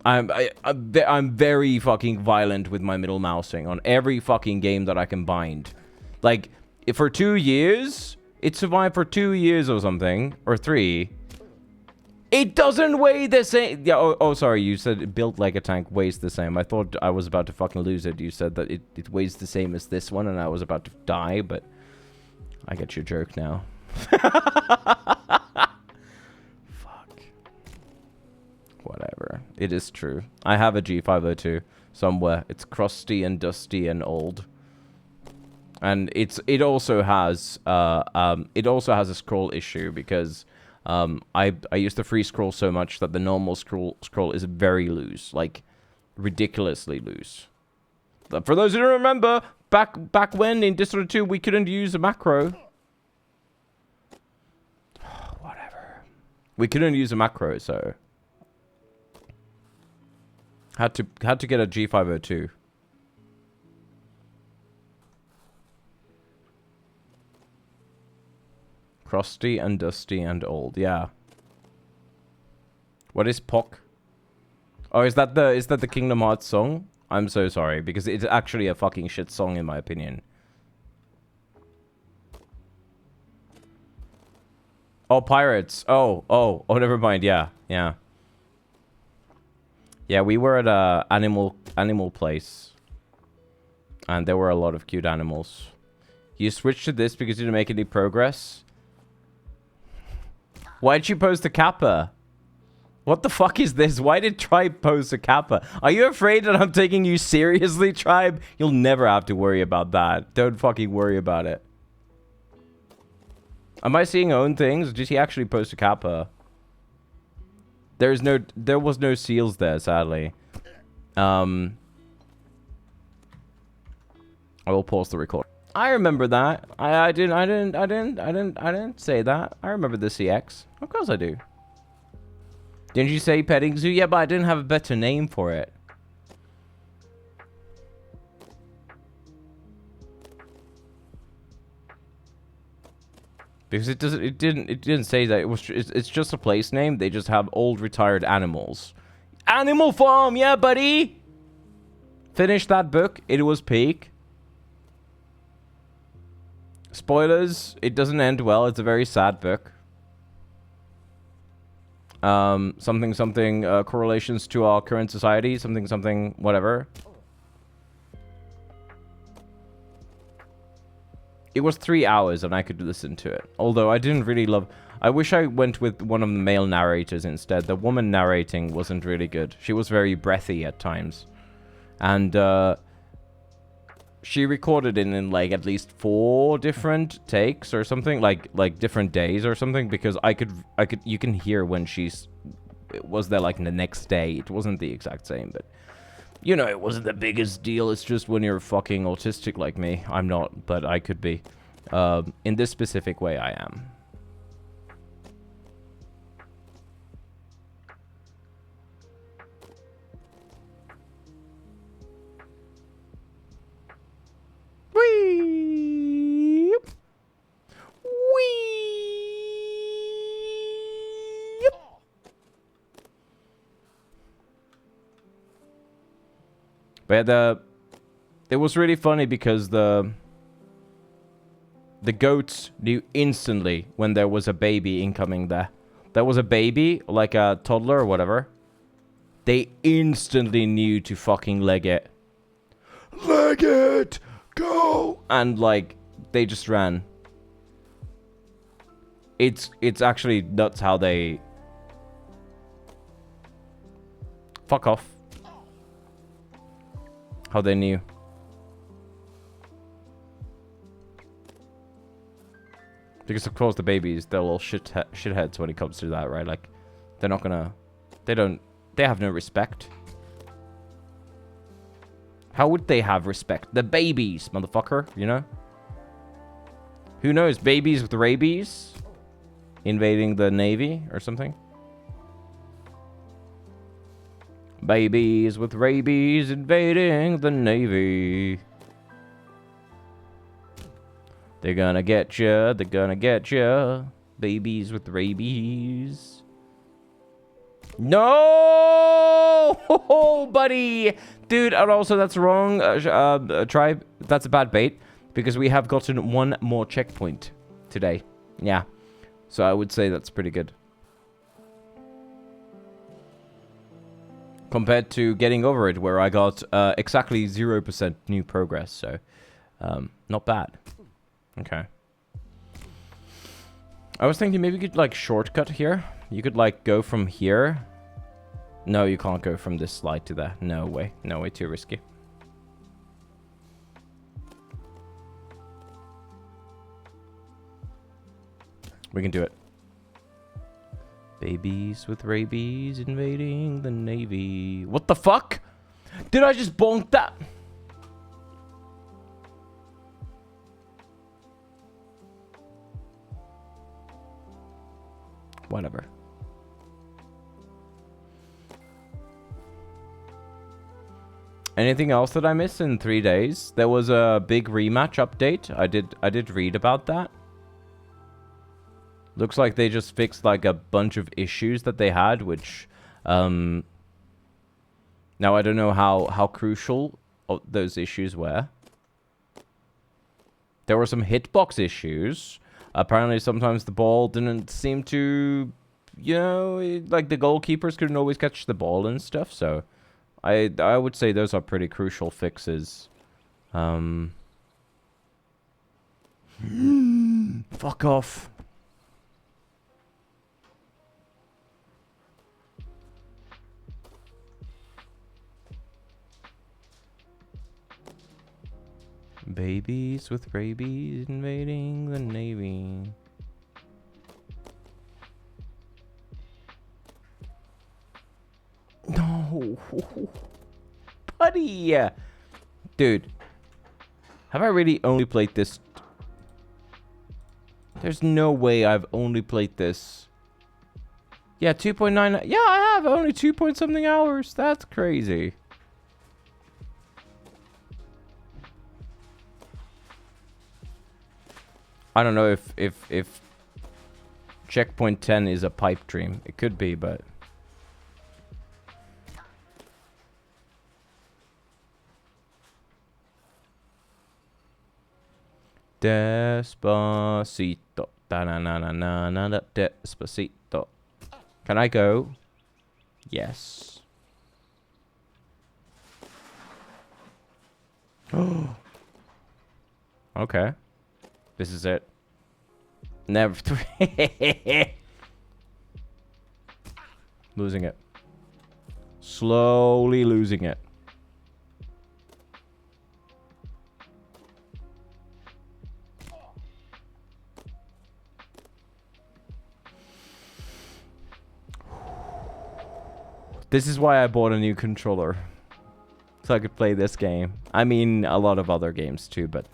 I'm very fucking violent with my middle mousing on every fucking game that I can bind. Like, for 2 years, it survived for 2 years or something, or 3. It doesn't weigh the same. Yeah, oh, sorry, you said it built like a tank weighs the same. I thought I was about to fucking lose it. You said that it weighs the same as this one, and I was about to die, but I get your joke now. Whatever. It is true. I have a G502 somewhere. It's crusty and dusty and old. And it also has a scroll issue because I use the free scroll so much that the normal scroll is very loose, like ridiculously loose. But for those who don't remember, back when in Dishonored 2 we couldn't use a macro. Whatever. We couldn't use a macro, so had to get a G502. Crusty and dusty and old, yeah. What is POC? Oh, is that the Kingdom Hearts song? I'm so sorry, because it's actually a fucking shit song in my opinion. Oh, pirates. Oh, never mind, yeah. Yeah, we were at a animal place. And there were a lot of cute animals. You switched to this because you didn't make any progress? Why'd you post a kappa? What the fuck is this? Why did Tribe post a kappa? Are you afraid that I'm taking you seriously, Tribe? You'll never have to worry about that. Don't fucking worry about it. Am I seeing own things? Did he actually post a kappa? There was no seals there, sadly. I will pause the record. I remember that. I didn't say that. I remember the CX. Of course I do. Didn't you say petting zoo? Yeah, but I didn't have a better name for it. Because it didn't say that. It's just a place name. They just have old retired animals. Animal Farm, yeah, buddy. Finish that book. It was peak. Spoilers, it doesn't end well. It's a very sad book. Something, correlations to our current society. Something, whatever. It was 3 hours and I could listen to it. Although I didn't really love... I wish I went with one of the male narrators instead. The woman narrating wasn't really good. She was very breathy at times. And, she recorded it in like at least 4 different takes or something, like different days or something, because you can hear when it was there like the next day. It wasn't the exact same, but you know, it wasn't the biggest deal. It's just when you're fucking autistic like me. I'm not, but I could be. In this specific way, I am. Whee! Whee! But yeah, it was really funny because the goats knew instantly when there was a baby incoming there. There was a baby, like a toddler or whatever. They instantly knew to fucking leg it. Leg it! Go! And like, they just ran. It's actually nuts how they... Fuck off. How they knew. Because of course the babies, they're little shitheads when it comes to that, right? Like, they're not gonna... They have no respect. How would they have respect? The babies, motherfucker, you know? Who knows? Babies with rabies? Invading the Navy or something? Babies with rabies invading the Navy. They're gonna get ya, they're gonna get ya. Babies with rabies. No! Buddy! Dude, and also that's wrong, Tribe. That's a bad bait. Because we have gotten one more checkpoint today. Yeah. So I would say that's pretty good. Compared to getting over it, where I got exactly 0% new progress. So, not bad. Okay. I was thinking maybe you could, like, shortcut here. You could, like, go from here. No, you can't go from this slide to there. No way. No way, too risky. We can do it. Babies with rabies invading the Navy. What the fuck? Did I just bonk that? Whatever. Anything else that I missed in 3 days? There was a big rematch update. I did read about that. Looks like they just fixed like a bunch of issues that they had, which now I don't know how crucial those issues were. There were some hitbox issues. Apparently sometimes the ball didn't seem to, you know, like the goalkeepers couldn't always catch the ball and stuff, so I would say those are pretty crucial fixes. Fuck off. Babies with rabies invading the Navy. No. Buddy. Dude. Have I really only played this? There's no way I've only played this. Yeah, 2.9. Yeah, I have only 2 point something hours. That's crazy. I don't know if Checkpoint 10 is a pipe dream. It could be, but... Despacito. Da-na-na-na-na-na. Despacito. Can I go? Yes. Okay. This is it. Never. Losing it. Slowly losing it. This is why I bought a new controller. So I could play this game. I mean, a lot of other games too, but...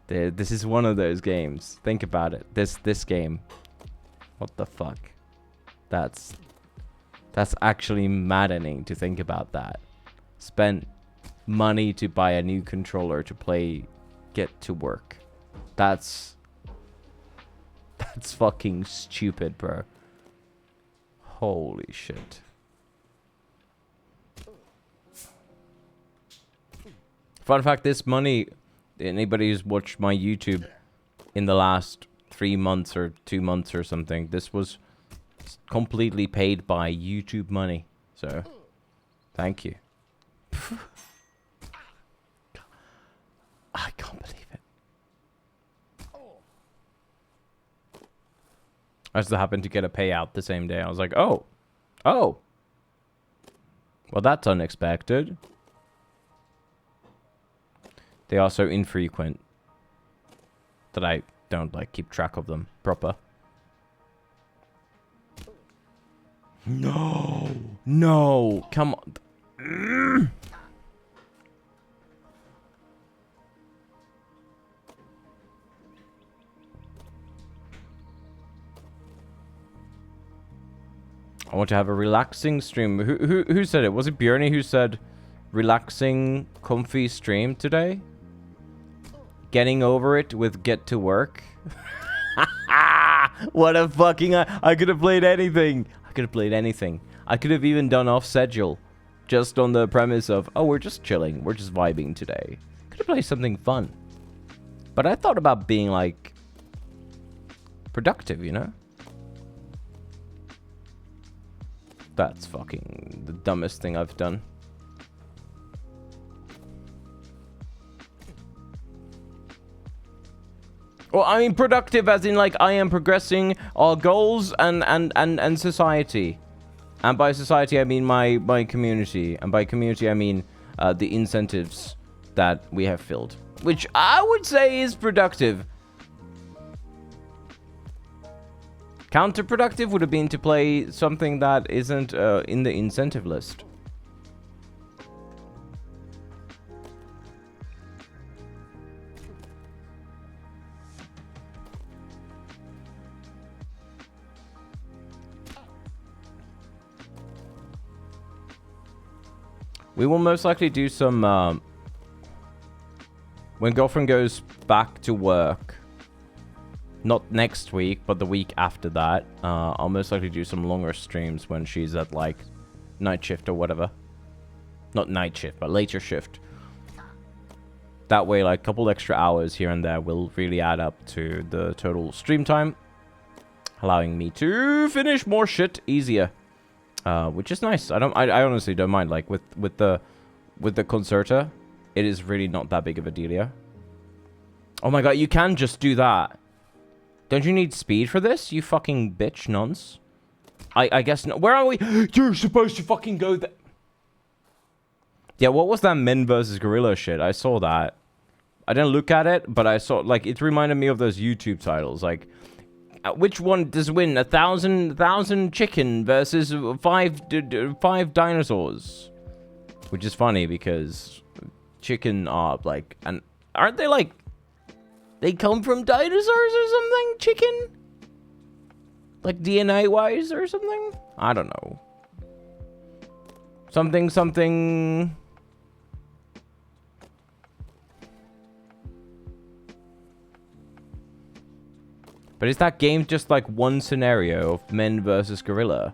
This is one of those games. Think about it. This game. What the fuck? That's actually maddening to think about that. Spent money to buy a new controller to play Get to Work. That's fucking stupid, bro. Holy shit. Fun fact, this money, anybody who's watched my YouTube in the last 3 months or 2 months or something, this was completely paid by YouTube money. So, thank you. I can't believe it. I just happened to get a payout the same day. I was like, oh. Oh. Well, that's unexpected. They are so infrequent that I don't, like, keep track of them proper. No. No. Come on. I want to have a relaxing stream. Who said it? Was it Björny who said relaxing, comfy stream today? Getting over it with get to work. What a fucking... I could have played anything. I could have played anything. I could have even done off schedule. Just on the premise of, oh, we're just chilling. We're just vibing today. Could have played something fun. But I thought about being, like, productive, you know? That's fucking the dumbest thing I've done. Well, I mean productive as in, like, I am progressing our goals and society. And by society, I mean my community. And by community, I mean the incentives that we have filled. Which I would say is productive. Counterproductive would have been to play something that isn't in the incentive list. We will most likely do some... when girlfriend goes back to work... Not next week, but the week after that. I'll most likely do some longer streams when she's at, like, night shift or whatever. Not night shift, but later shift. That way, like, a couple extra hours here and there will really add up to the total stream time. Allowing me to finish more shit easier. Which is nice. I honestly don't mind. Like, with the Concerta, it is really not that big of a deal, yeah? Oh my god, you can just do that. Don't you need speed for this, you fucking bitch nonce? I guess not. Where are we? You're supposed to fucking go there. Yeah, what was that Men vs. Gorilla shit? I saw that. I didn't look at it, but I saw, like, it reminded me of those YouTube titles. Like, which one does win? 1,000 chicken versus five dinosaurs? Which is funny because chicken are, like, and aren't they, like, they come from dinosaurs or something? Chicken? Like DNA-wise or something? I don't know. Something... But is that game just like one scenario of Men versus Gorilla?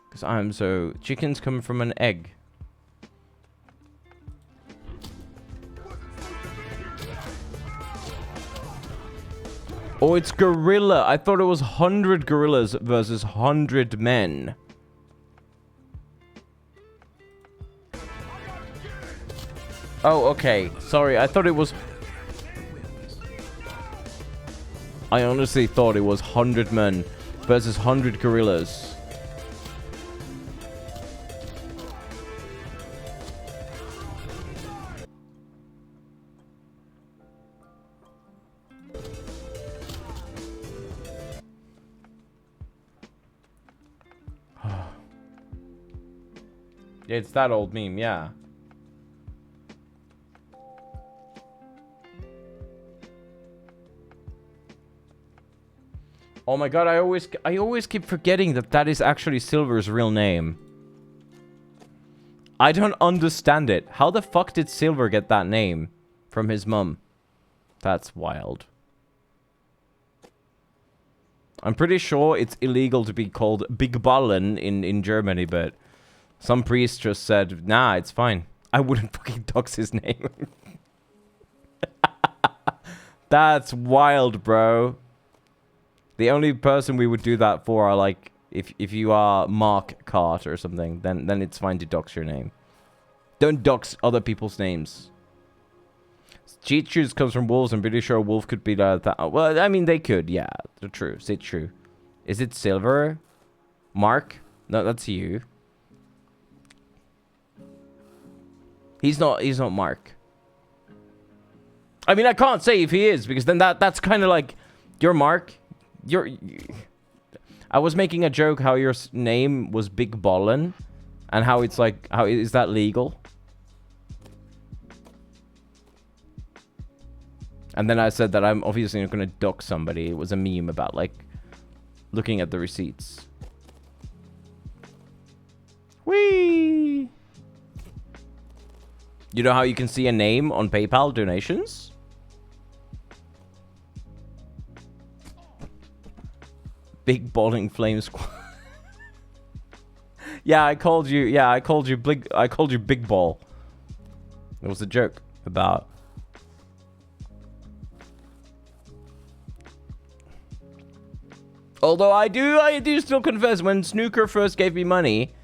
Because I'm so... Chickens come from an egg. Oh, it's gorilla. I thought it was 100 gorillas versus 100 men. Oh, okay. Sorry, I thought it was... I honestly thought it was 100 men versus 100 gorillas. It's that old meme, yeah. Oh my god, I always keep forgetting that that is actually Silver's real name. I don't understand it. How the fuck did Silver get that name from his mum? That's wild. I'm pretty sure it's illegal to be called Big Ballen in Germany, but some priest just said, nah, it's fine. I wouldn't fucking dox his name. That's wild, bro. The only person we would do that for are like if you are Mark Cart or something, then it's fine to dox your name. Don't dox other people's names. Cheat shoes comes from wolves. I'm pretty sure a wolf could be that. Well, I mean they could, yeah. They're true. It's true. Is it Silver? Mark? No, that's you. He's not Mark. I mean, I can't say if he is, because then that's kind of like, you're Mark. I was making a joke how your name was Big Ballin, and how it's like, how is that legal? And then I said that I'm obviously not going to dox somebody. It was a meme about, like, looking at the receipts. Whee! You know how you can see a name on PayPal donations? Big Balling Flame Squad. Yeah, I called you Big Ball. It was a joke about... Although I do still confess, when Snooker first gave me money...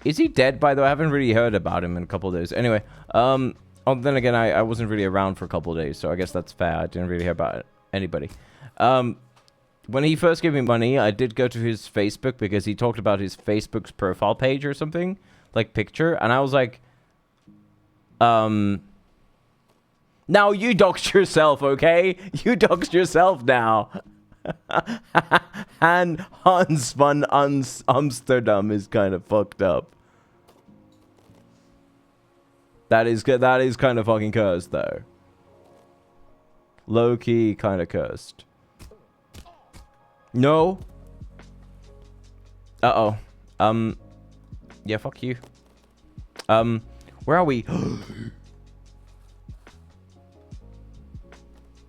Is he dead, by the way? I haven't really heard about him in a couple of days. Anyway, oh, then again, I wasn't really around for a couple of days, so I guess that's fair. I didn't really hear about anybody. When he first gave me money, I did go to his Facebook because he talked about his Facebook's profile page or something, like picture, and I was like, now you doxed yourself, okay? You doxed yourself now. And Hans van Amsterdam is kind of fucked up. That is kind of fucking cursed, though. Low-key kind of cursed. No. Uh-oh. Yeah, fuck you. Where are we?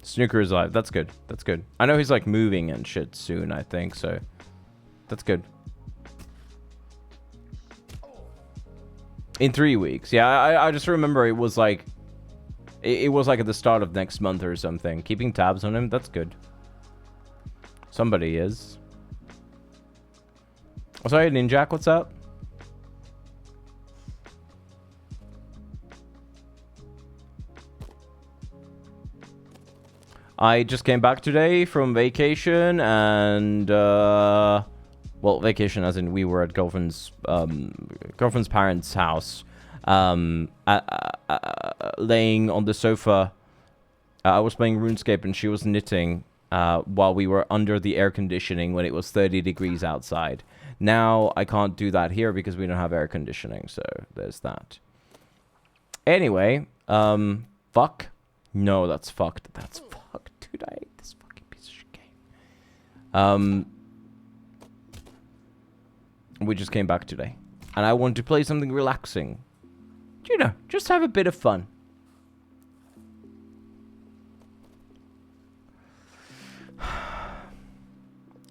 Snooker is alive. That's good. That's good. I know he's like moving and shit soon, I think, so that's good. In 3 weeks. Yeah, I just remember it was like it was like at the start of next month or something. Keeping tabs on him, that's good. Somebody is. Oh, sorry, Ninjak, what's up? I just came back today from vacation, and well, vacation as in we were at girlfriend's parents' house, laying on the sofa. I was playing RuneScape and she was knitting while we were under the air conditioning when it was 30 degrees outside. Now I can't do that here because we don't have air conditioning, so there's that. Anyway, fuck. No, that's fucked. That's fucked. Dude, I hate this fucking piece of shit game. We just came back today. And I want to play something relaxing. You know, just have a bit of fun.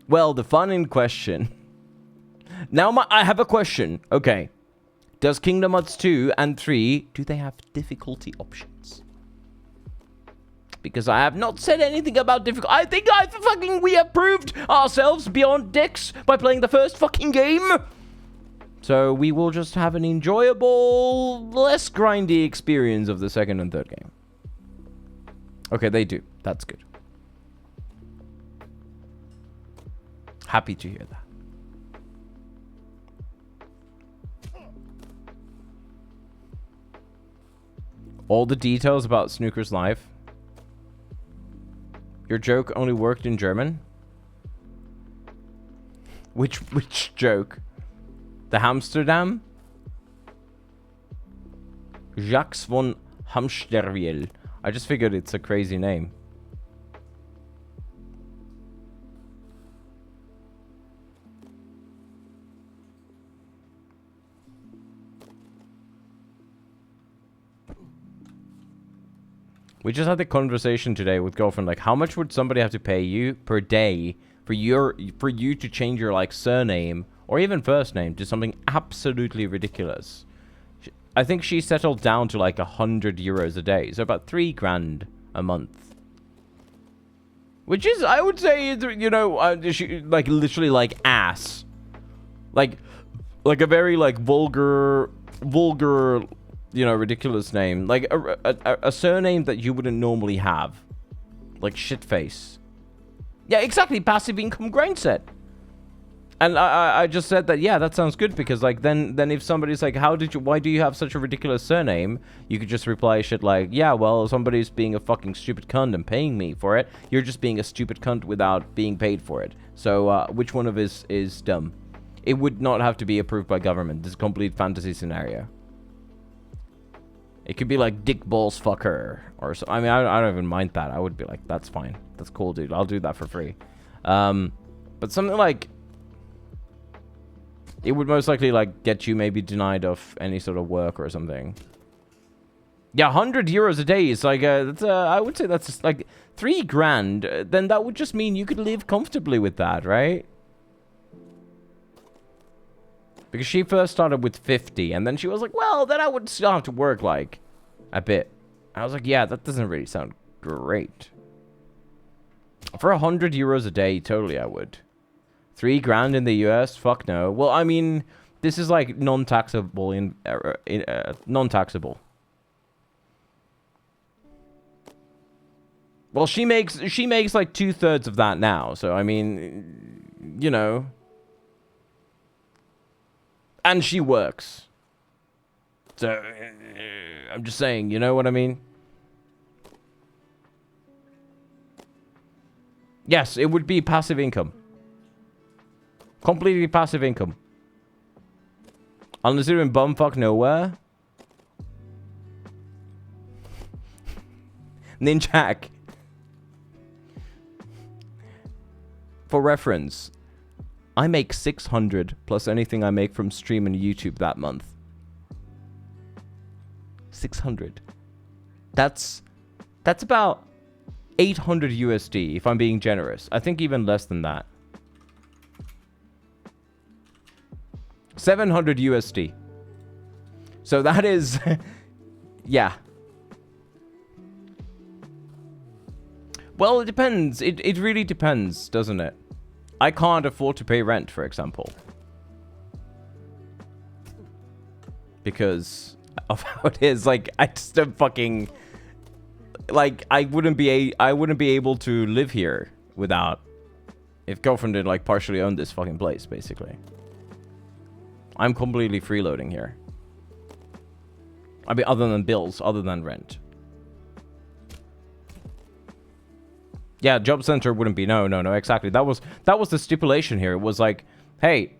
Well, the fun in question. Now I have a question. Okay. Does Kingdom Hearts 2 and 3, do they have difficulty options? Because I have not said anything about difficult. I think we have proved ourselves beyond dicks by playing the first fucking game. So we will just have an enjoyable, less grindy experience of the second and third game. Okay, they do. That's good. Happy to hear that. All the details about Snooker's life. Your joke only worked in German? Which joke? The Amsterdam? Jacques von Hamsterwiel. I just figured it's a crazy name. We just had the conversation today with girlfriend, like, how much would somebody have to pay you per day for you to change your, like, surname or even first name to something absolutely ridiculous? I think she settled down to like 100 euros a day. So about 3 grand a month. Which is, I would say, you know, she, like literally like ass. Like a very like vulgar, you know, ridiculous name. Like a surname that you wouldn't normally have. Like shitface. Yeah, exactly. Passive income grind set. And I just said that, yeah, that sounds good, because like then if somebody's like, why do you have such a ridiculous surname? You could just reply shit like, yeah, well, somebody's being a fucking stupid cunt and paying me for it. You're just being a stupid cunt without being paid for it. So which one of us is dumb? It would not have to be approved by government. This is a complete fantasy scenario. It could be like dick balls fucker or so. I mean, I don't even mind that. I would be like, that's fine. That's cool, dude. I'll do that for free. But something like, it would most likely like get you maybe denied of any sort of work or something. Yeah, 100 euros a day is like, I would say that's like 3 grand. Then that would just mean you could live comfortably with that, right? Because she first started with 50, and then she was like, well, then I would still have to work like a bit. I was like, yeah, that doesn't really sound great. For 100 euros a day, totally I would. 3 grand in the US? Fuck no. Well, I mean, this is like non-taxable non-taxable. Well, she makes like 2/3 of that now. So I mean, you know, and she works. So I'm just saying, you know what I mean? Yes, it would be passive income. Completely passive income. Unless you're in bumfuck nowhere. Ninjak. For reference, I make 600 plus anything I make from stream and YouTube that month. 600. That's about 800 USD if I'm being generous. I think even less than that. 700 USD. So that is, yeah. Well, it depends. It really depends, doesn't it? I can't afford to pay rent, for example. Because of how it is. Like, I just don't fucking... Like, I wouldn't be able to live here without... If girlfriend did, like, partially own this fucking place, basically. I'm completely freeloading here. I mean, other than bills, other than rent. Yeah, job center wouldn't be. No, exactly. That was the stipulation here. It was like, hey,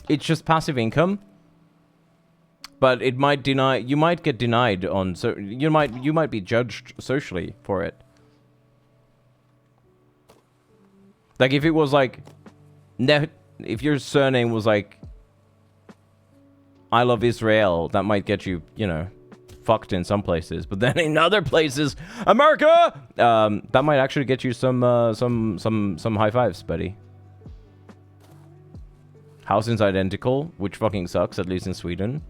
it's just passive income, but it might deny. You might get denied on. So you might be judged socially for it. Like if it was like, if your surname was like, I love Israel, that might get you, you know, fucked in some places, but then in other places, America, that might actually get you some high fives, buddy. Housing's identical, which fucking sucks, at least in Sweden.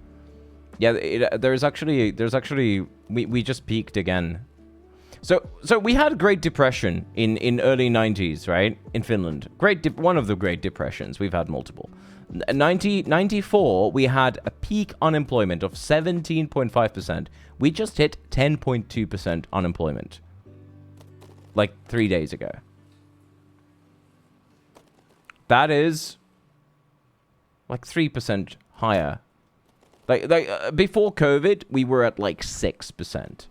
Yeah, there's actually we just peaked again. So we had Great Depression in early 90s, right? In Finland, one of the Great Depressions. We've had multiple. 94, we had a peak unemployment of 17.5%. We just hit 10.2% unemployment. Like 3 days ago. That is like 3% higher. Like before COVID, we were at like 6%.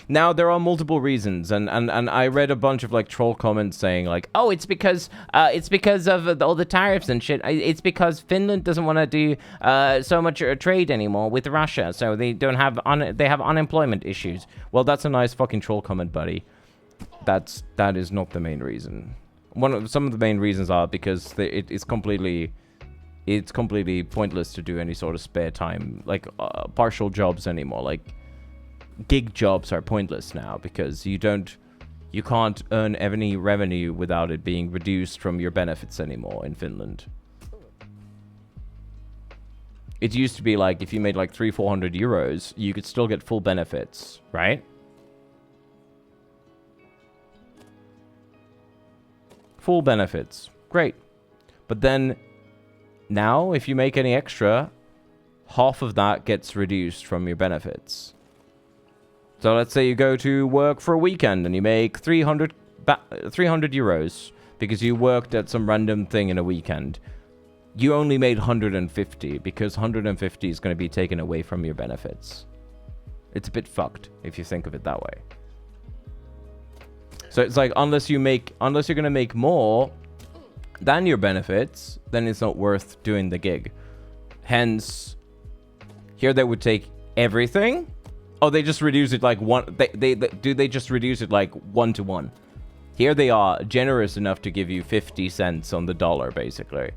Now, there are multiple reasons, and I read a bunch of, like, troll comments saying, like, oh, it's because of all the tariffs and shit. It's because Finland doesn't want to do so much trade anymore with Russia, so they don't have, they have unemployment issues. Well, that's a nice fucking troll comment, buddy. That is not the main reason. Some of the main reasons are because it's completely pointless to do any sort of spare time, like, partial jobs anymore, like... Gig jobs are pointless now because you can't earn any revenue without it being reduced from your benefits anymore in Finland. It used to be like if you made like 300-400 euros, you could still get full benefits, right? Full benefits. Great. But then now if you make any extra, half of that gets reduced from your benefits. So let's say you go to work for a weekend and you make 300 euros because you worked at some random thing in a weekend. You only made 150 because 150 is going to be taken away from your benefits. It's a bit fucked if you think of it that way. So it's like unless you're going to make more than your benefits, then it's not worth doing the gig. Hence, here they would take everything. Oh, they just reduce it like one. They just reduce it like 1-to-1. Here they are generous enough to give you 50 cents on the dollar, basically.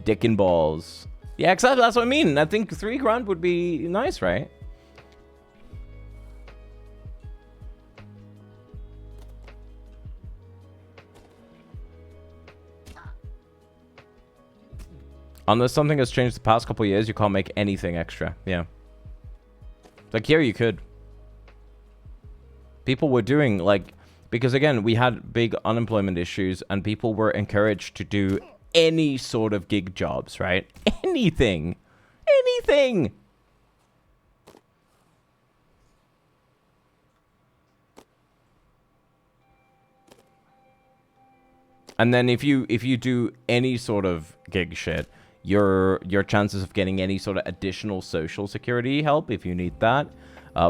Dick and balls. Yeah, exactly. That's what I mean. I think 3 grand would be nice, right? Unless something has changed the past couple of years, you can't make anything extra. Yeah. Like here you could. People were doing like, because again, we had big unemployment issues and people were encouraged to do any sort of gig jobs, right? Anything. Anything. And then if you do any sort of gig shit, your chances of getting any sort of additional social security help, if you need that,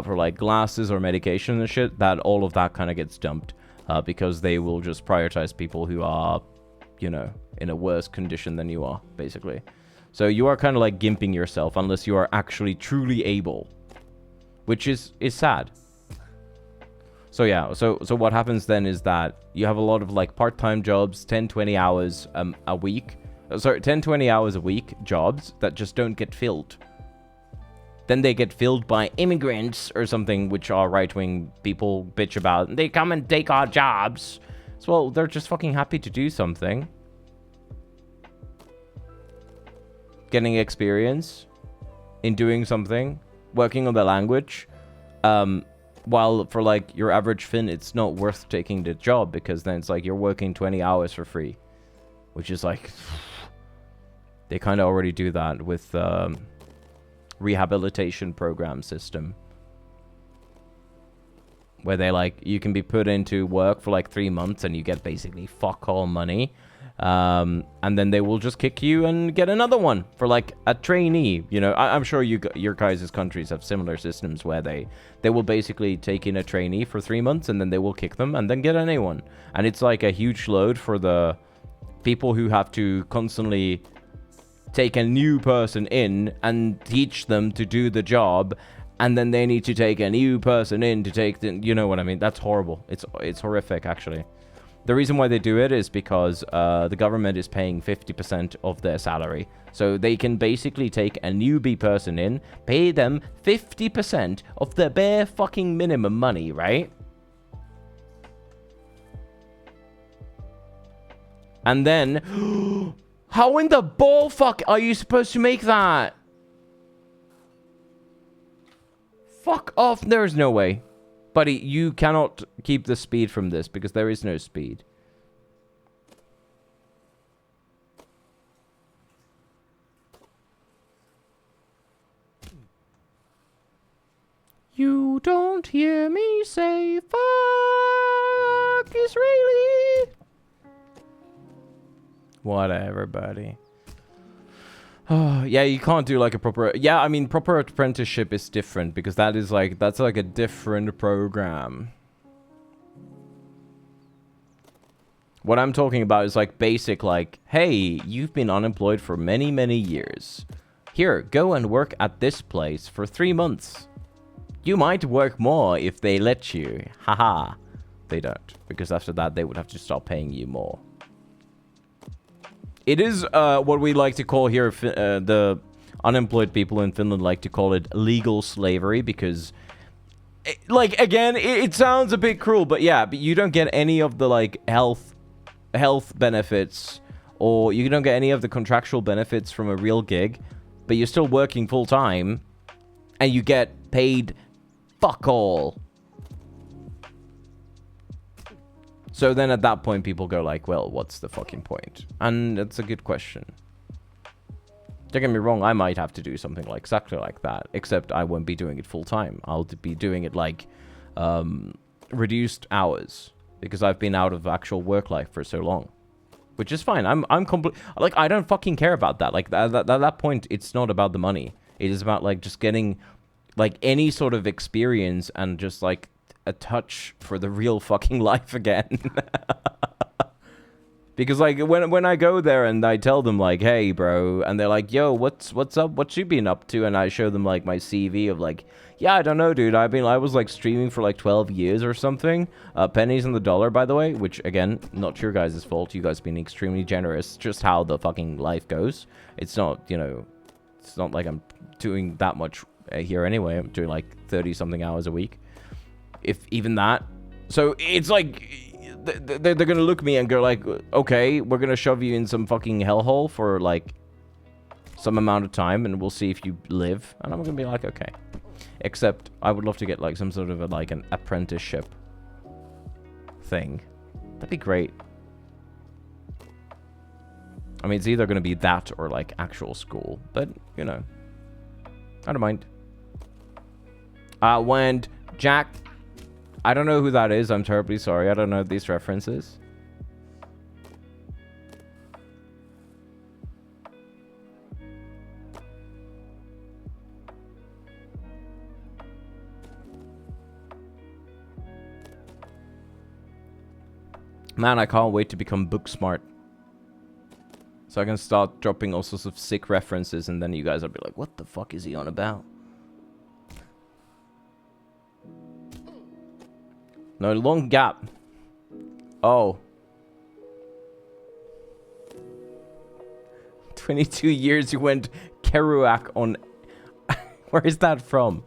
for like glasses or medication and shit, that all of that kind of gets dumped, because they will just prioritize people who are, you know, in a worse condition than you are, basically. So you are kind of like gimping yourself unless you are actually truly able, which is sad. So yeah, so what happens then is that you have a lot of like part-time jobs, 10-20 hours a week. Sorry, 10-20 hours a week jobs that just don't get filled. Then they get filled by immigrants or something, which are right-wing people bitch about. They come and take our jobs. So, well, they're just fucking happy to do something. Getting experience in doing something, working on the language. While for like your average Finn, it's not worth taking the job because then it's like you're working 20 hours for free, which is like, they kind of already do that with rehabilitation program system, where they like, you can be put into work for like 3 months and you get basically fuck all money. And then they will just kick you and get another one for like a trainee. You know, I'm sure your guys' countries have similar systems where they will basically take in a trainee for 3 months and then they will kick them and then get a new one. And it's like a huge load for the people who have to constantly take a new person in and teach them to do the job, and then they need to take a new person in to take the, you know what I mean? That's horrible. It's horrific, actually. The reason why they do it is because the government is paying 50% of their salary. So they can basically take a newbie person in, pay them 50% of their bare fucking minimum money, right? And then, how in the ball fuck are you supposed to make that? Fuck off, there's no way. Buddy, you cannot keep the speed from this because there is no speed. You don't hear me say fuck Israeli. Whatever, buddy. Oh, yeah, you can't do like a proper... Yeah, I mean, proper apprenticeship is different because that's like a different program. What I'm talking about is like basic, like, hey, you've been unemployed for many, many years. Here, go and work at this place for 3 months. You might work more if they let you. Haha. They don't, because after that they would have to stop paying you more. It is what we like to call here, the unemployed people in Finland like to call it legal slavery, because, like, again, it sounds a bit cruel, but yeah, but you don't get any of the, like, health benefits or you don't get any of the contractual benefits from a real gig, but you're still working full time, and you get paid fuck all. So then at that point, people go like, well, what's the fucking point? And it's a good question. Don't get me wrong, I might have to do something like exactly like that, except I won't be doing it full time. I'll be doing it like reduced hours, because I've been out of actual work life for so long. Which is fine. I'm complete. Like, I don't fucking care about that. Like, at that point, it's not about the money. It is about, like, just getting, like, any sort of experience and just, like, a touch for the real fucking life again. Because, like, when I go there and I tell them, like, hey, bro, and they're like, yo, what's up? What you been up to? And I show them, like, my CV of, like, yeah, I don't know, dude. I was, like, streaming for, like, 12 years or something. Pennies on the dollar, by the way, which, again, not your guys' fault. You guys been extremely generous. Just how the fucking life goes. It's not, you know, it's not like I'm doing that much here anyway. I'm doing, like, 30-something hours a week. If even that. So it's like, they're gonna look at me and go like, okay, we're gonna shove you in some fucking hellhole for like some amount of time, and we'll see if you live. And I'm gonna be like, okay. Except I would love to get like some sort of like an apprenticeship thing. That'd be great. I mean, it's either gonna be that or like actual school, but you know, I don't mind. When Jack, I don't know who that is. I'm terribly sorry. I don't know these references. Man, I can't wait to become book smart. So I can start dropping all sorts of sick references, and then you guys will be like, what the fuck is he on about? No, long gap. Oh. 22 years you went Kerouac on... Where is that from?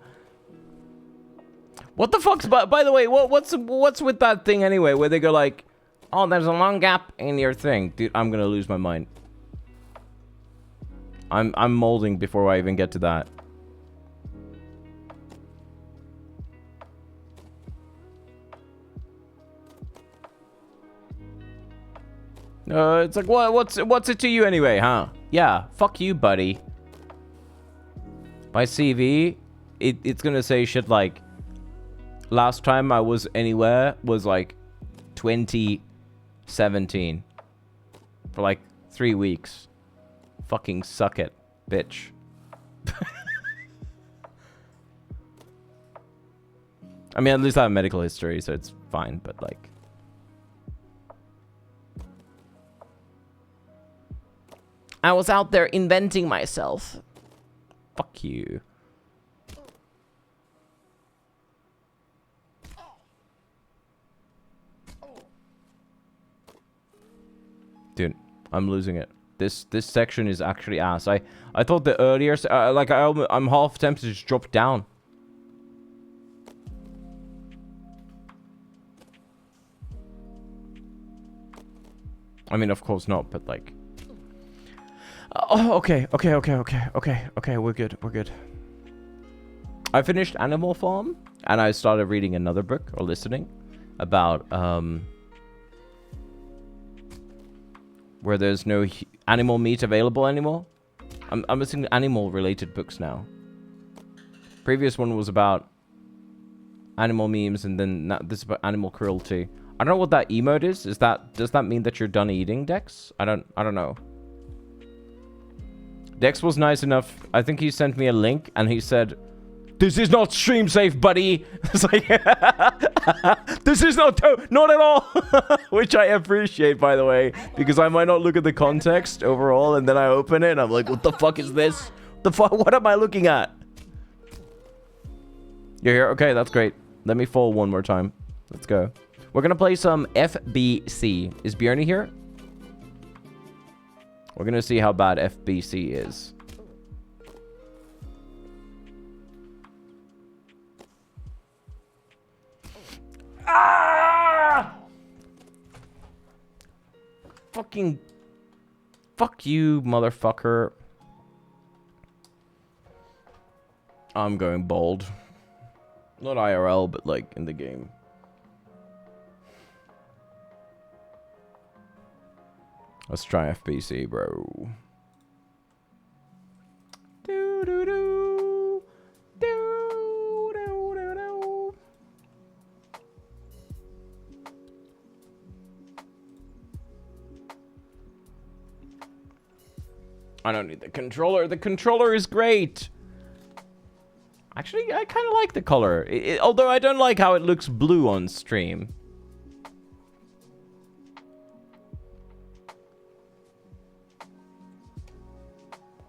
What the fuck's... By the way, what's with that thing anyway? Where they go like... Oh, there's a long gap in your thing. Dude, I'm gonna lose my mind. I'm molding before I even get to that. It's like, what's it to you anyway, huh? Yeah, fuck you, buddy. My CV, it's gonna say shit like, last time I was anywhere was like 2017. For like 3 weeks. Fucking suck it, bitch. I mean, at least I have medical history, so it's fine, but like... I was out there inventing myself. Fuck you. Dude, I'm losing it. This section is actually ass. I thought the earlier... like, I'm half tempted to just drop down. I mean, of course not, but like... Oh, okay, we're good. I finished Animal Farm, and I started reading another book, or listening, about, where there's no animal meat available anymore. I'm listening to animal-related books now. Previous one was about animal memes, and then this is about animal cruelty. I don't know what that emote is. Does that mean that you're done eating, Dex? I don't know. Dex was nice enough. I think he sent me a link, and he said, "This is not stream safe, buddy." It's like, this is not at all. Which I appreciate, by the way, because I might not look at the context overall, and then I open it, and I'm like, what the fuck is this? What am I looking at? You're here? Okay, that's great. Let me fall one more time. Let's go. We're gonna play some FBC. Is Bjorny here? We're gonna see how bad FBC is. Ah! Fucking Fuck you, motherfucker. I'm going bold. Not IRL, but like in the game. Let's try FBC, bro. Do do do. Do do do do. I don't need the controller. The controller is great. Actually, I kind of like the color. Although I don't like how it looks blue on stream.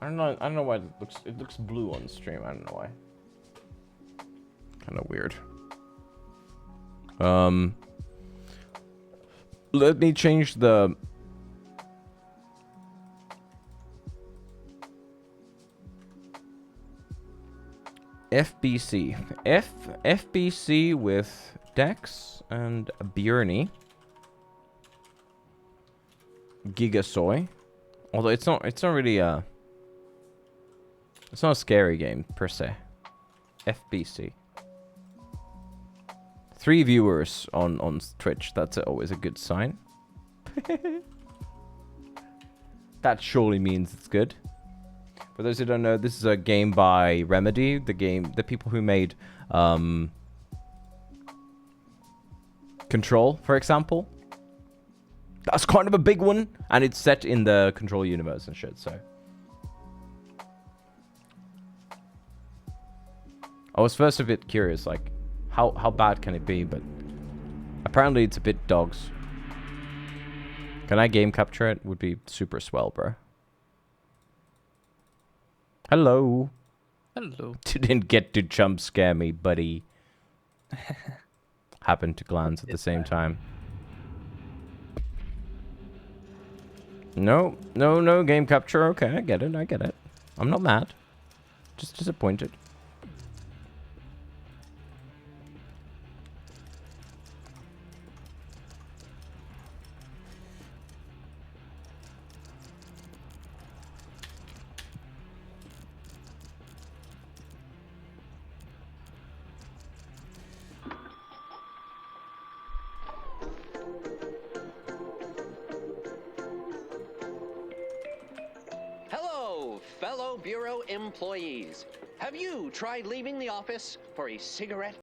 I don't know why it looks blue on stream. I don't know why. Kind of weird. Let me change the FBC. FBC with Dex and Bjorny. Gigasoy. Although it's not really it's not a scary game per se. FBC. 3 viewers on Twitch. That's always a good sign. That surely means it's good. For those who don't know, this is a game by Remedy, the people who made Control, for example. That's kind of a big one, and it's set in the Control universe and shit, so. I was first a bit curious, like, how bad can it be, but apparently it's a bit dogs. Can I game capture it? Would be super swell, bro. Hello. Hello. Didn't get to jump scare me, buddy. Happened to glance at the same time. No game capture. Okay, I get it. I'm not mad. Just disappointed. Fellow Bureau employees, have you tried leaving the office for a cigarette